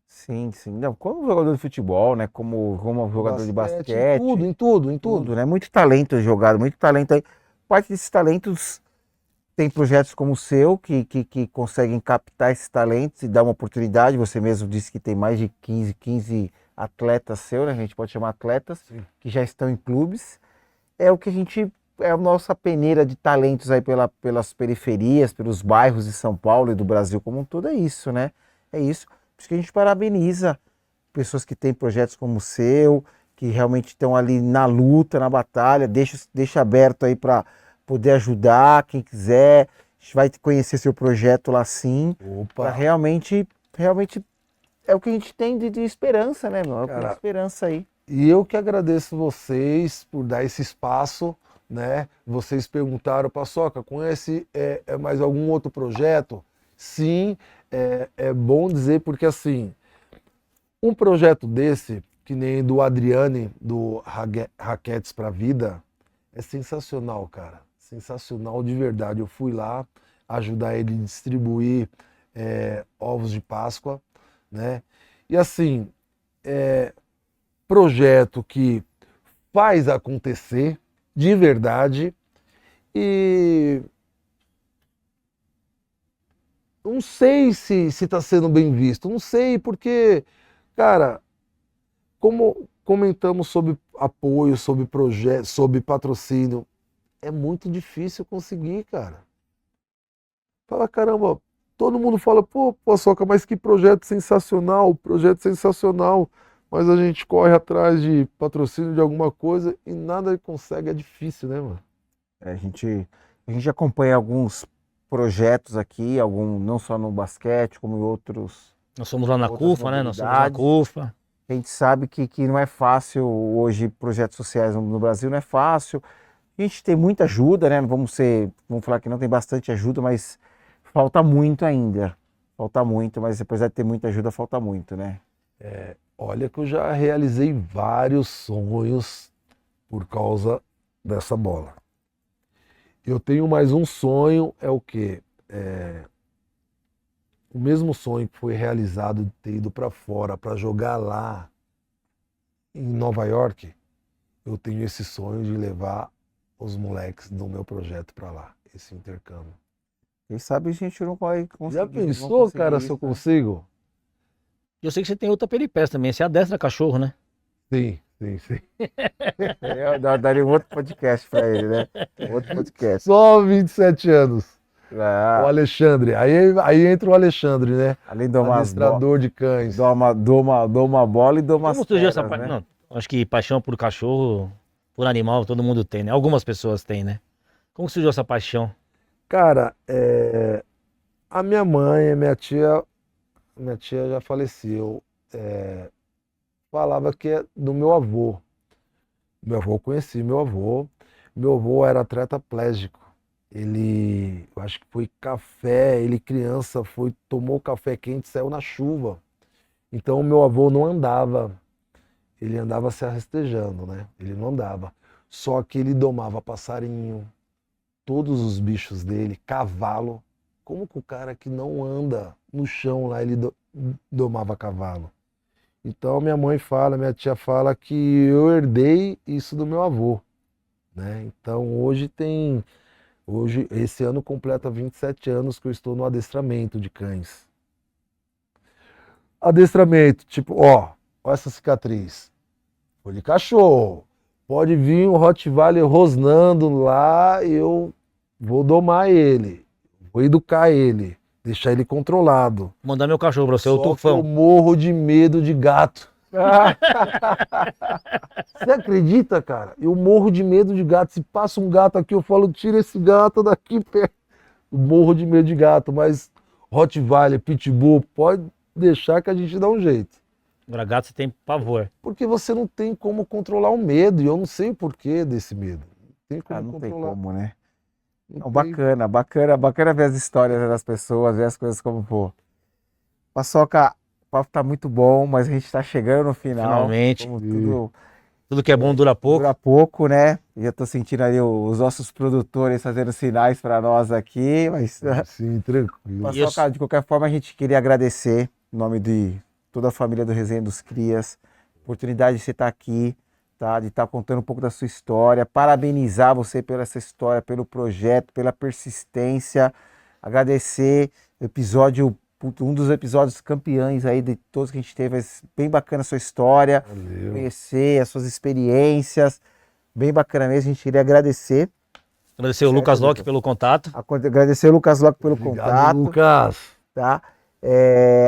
Sim, sim. Não, como jogador de futebol, né? Como jogador de basquete. Em tudo. Tudo, né? Muito talento jogado, muito talento aí. Parte desses talentos tem projetos como o seu que conseguem captar esses talentos e dar uma oportunidade. Você mesmo disse que tem mais de 15 atletas seus, né? A gente pode chamar atletas, Sim. que já estão em clubes. É o que a gente. É a nossa peneira de talentos aí pelas periferias, pelos bairros de São Paulo e do Brasil como um todo. É isso, né? É isso. Por isso que a gente parabeniza pessoas que têm projetos como o seu, que realmente estão ali na luta, na batalha. Deixa aberto aí para poder ajudar quem quiser. A gente vai conhecer seu projeto lá sim. Para Opa! realmente é o que a gente tem de esperança, né, meu? É o que tem de Cara, esperança aí. E eu que agradeço vocês por dar esse espaço, né? Vocês perguntaram, Paçoca, conhece mais algum outro projeto? Sim, é bom dizer porque assim, um projeto desse, que nem do Adriane, do Raquetes para a Vida, é sensacional, cara. Sensacional de verdade. Eu fui lá ajudar ele a distribuir ovos de Páscoa, né? E assim, projeto que faz acontecer de verdade e não sei se está sendo bem visto, não sei porque, cara, como comentamos sobre apoio, sobre projeto, sobre patrocínio, é muito difícil conseguir, cara. Fala, caramba, todo mundo fala, pô, Paçoca, mas que projeto sensacional, mas a gente corre atrás de patrocínio de alguma coisa e nada consegue, é difícil, né, mano? A gente acompanha alguns projetos aqui, não só no basquete, como em outros. Nós somos lá na Outras CUFA, né? Nós somos na modalidades. CUFA. A gente sabe que não é fácil hoje, projetos sociais no Brasil não é fácil. A gente tem muita ajuda, né? Vamos falar que não tem bastante ajuda, mas falta muito ainda. Falta muito, mas apesar de ter muita ajuda, falta muito, né? Olha que eu já realizei vários sonhos por causa dessa bola. Eu tenho mais um sonho, é o quê? O mesmo sonho que foi realizado de ter ido para fora para jogar lá em Nova York, eu tenho esse sonho de levar os moleques do meu projeto para lá, esse intercâmbio. Quem sabe a gente não vai conseguir. Já não pensou, conseguir cara, isso, se eu né? consigo? Eu sei que você tem outra peripécia também. Você adestra cachorro, né? Sim. Daria um outro podcast para ele, né? Outro podcast. Só 27 anos. O Ah, Alexandre. Aí entra o Alexandre, né? além de umas Adestrador de cães. dou uma bola e dou umas Como surgiu essa feras, paixão? né? Não, acho que paixão por cachorro, por animal, todo mundo tem, né? Algumas pessoas têm, né? Como surgiu essa paixão? Cara, a minha mãe, minha tia já faleceu. Falava que é do meu avô. Meu avô, conheci meu avô. Meu avô era tetraplégico. eu acho que foi café, ele criança tomou café quente e saiu na chuva. Então o meu avô não andava, ele andava se arrastejando, né? Ele não andava. Só que ele domava passarinho, todos os bichos dele, cavalo. Como que o cara que não anda no chão lá, ele domava cavalo? Então minha tia fala que eu herdei isso do meu avô, né? Então hoje, esse ano completa 27 anos que eu estou no adestramento de cães. Adestramento, tipo, ó essa cicatriz. Foi de cachorro. Pode vir um Rottweiler rosnando lá, eu vou domar ele, vou educar ele, deixar ele controlado. Mandar meu cachorro pra você, o Só que eu Tufão. morro de medo de gato. Você acredita, cara? Eu morro de medo de gato. Se passa um gato aqui, eu falo, tira esse gato daqui perto. Eu morro de medo de gato, mas Rottweiler, Pitbull, pode deixar que a gente dá um jeito. Agora, gato você tem pavor. Porque você não tem como controlar o medo, e eu não sei o porquê desse medo. Tem como Não tem controlar. como, né? Não tem. Bacana ver as histórias das pessoas, ver as coisas como for. Paçoca, o papo tá muito bom, mas a gente tá chegando no final. Finalmente. Como tudo Tudo que é bom dura pouco. dura pouco, né? Já tô sentindo ali os nossos produtores fazendo sinais para nós aqui, mas Sim, tranquilo. Paçoca, de qualquer forma, a gente queria agradecer, em nome de toda a família do Resenha dos Crias, oportunidade de você estar aqui, tá? De estar contando um pouco da sua história, parabenizar você pela essa história, pelo projeto, pela persistência, agradecer um dos episódios campeões aí de todos que a gente teve, mas bem bacana a sua história, Valeu. conhecer as suas experiências, bem bacana mesmo, a gente queria agradecer. Agradecer o Certo, Lucas Locke Lucas. pelo contato. Agradecer o Lucas Locke pelo Obrigado, contato, Lucas. tá?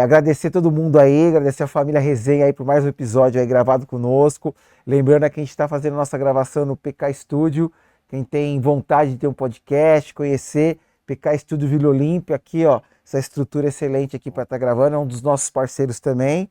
Agradecer todo mundo aí, agradecer a família Resenha aí por mais um episódio aí gravado conosco. Lembrando que a gente está fazendo nossa gravação no PK Studio. Quem tem vontade de ter um podcast, conhecer PK Studio Vila Olímpia, aqui ó, essa estrutura excelente aqui para estar gravando, é um dos nossos parceiros também.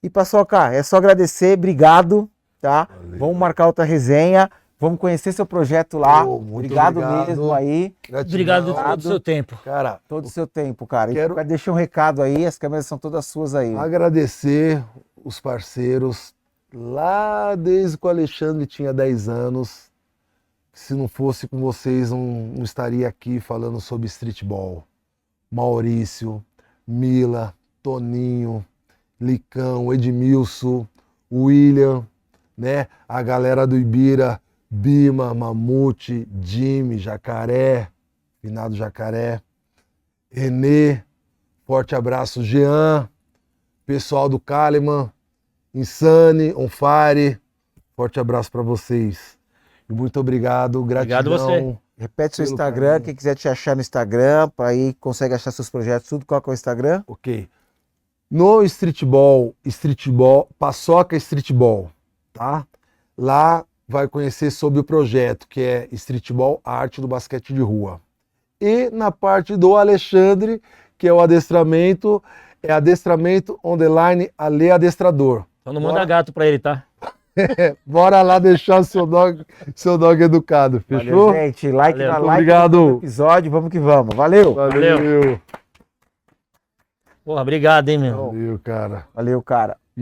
E Paçoca, é só agradecer, obrigado, tá? Valeu. Vamos marcar outra resenha, vamos conhecer seu projeto lá. Muito Obrigado obrigado. mesmo aí. Gratidão. Obrigado por todo o seu tempo. Cara, Todo o seu tempo, cara. Quero- E deixa um recado aí, as câmeras são todas suas aí. agradecer os parceiros lá desde que o Alexandre tinha 10 anos. Se não fosse com vocês, não estaria aqui falando sobre streetball. Maurício, Mila, Toninho, Licão, Edmilson, William, né? A galera do Ibira, Bima, Mamute, Jimmy, Jacaré, finado Jacaré, Renê, forte abraço, Jean, pessoal do Kalimann, Insane, On Fire, forte abraço para vocês. E muito obrigado, Obrigado gratidão. você. Repete seu Pelo Instagram, carinho. quem quiser te achar no Instagram, para aí consegue achar seus projetos, tudo. Qual que é o Instagram? Ok. No streetball, Paçoca Streetball, tá? Lá vai conhecer sobre o projeto, que é Streetball, a arte do basquete de rua. E na parte do Alexandre, que é o adestramento, é adestramento _, Ale Adestrador. Então não manda gato pra ele, tá? Bora lá deixar o seu dog educado, fechou? Valeu, gente. Like Valeu. na Muito like obrigado. no episódio, vamos que vamos. Valeu. Valeu. Porra, obrigado, hein, meu. Valeu, cara. Valeu, cara.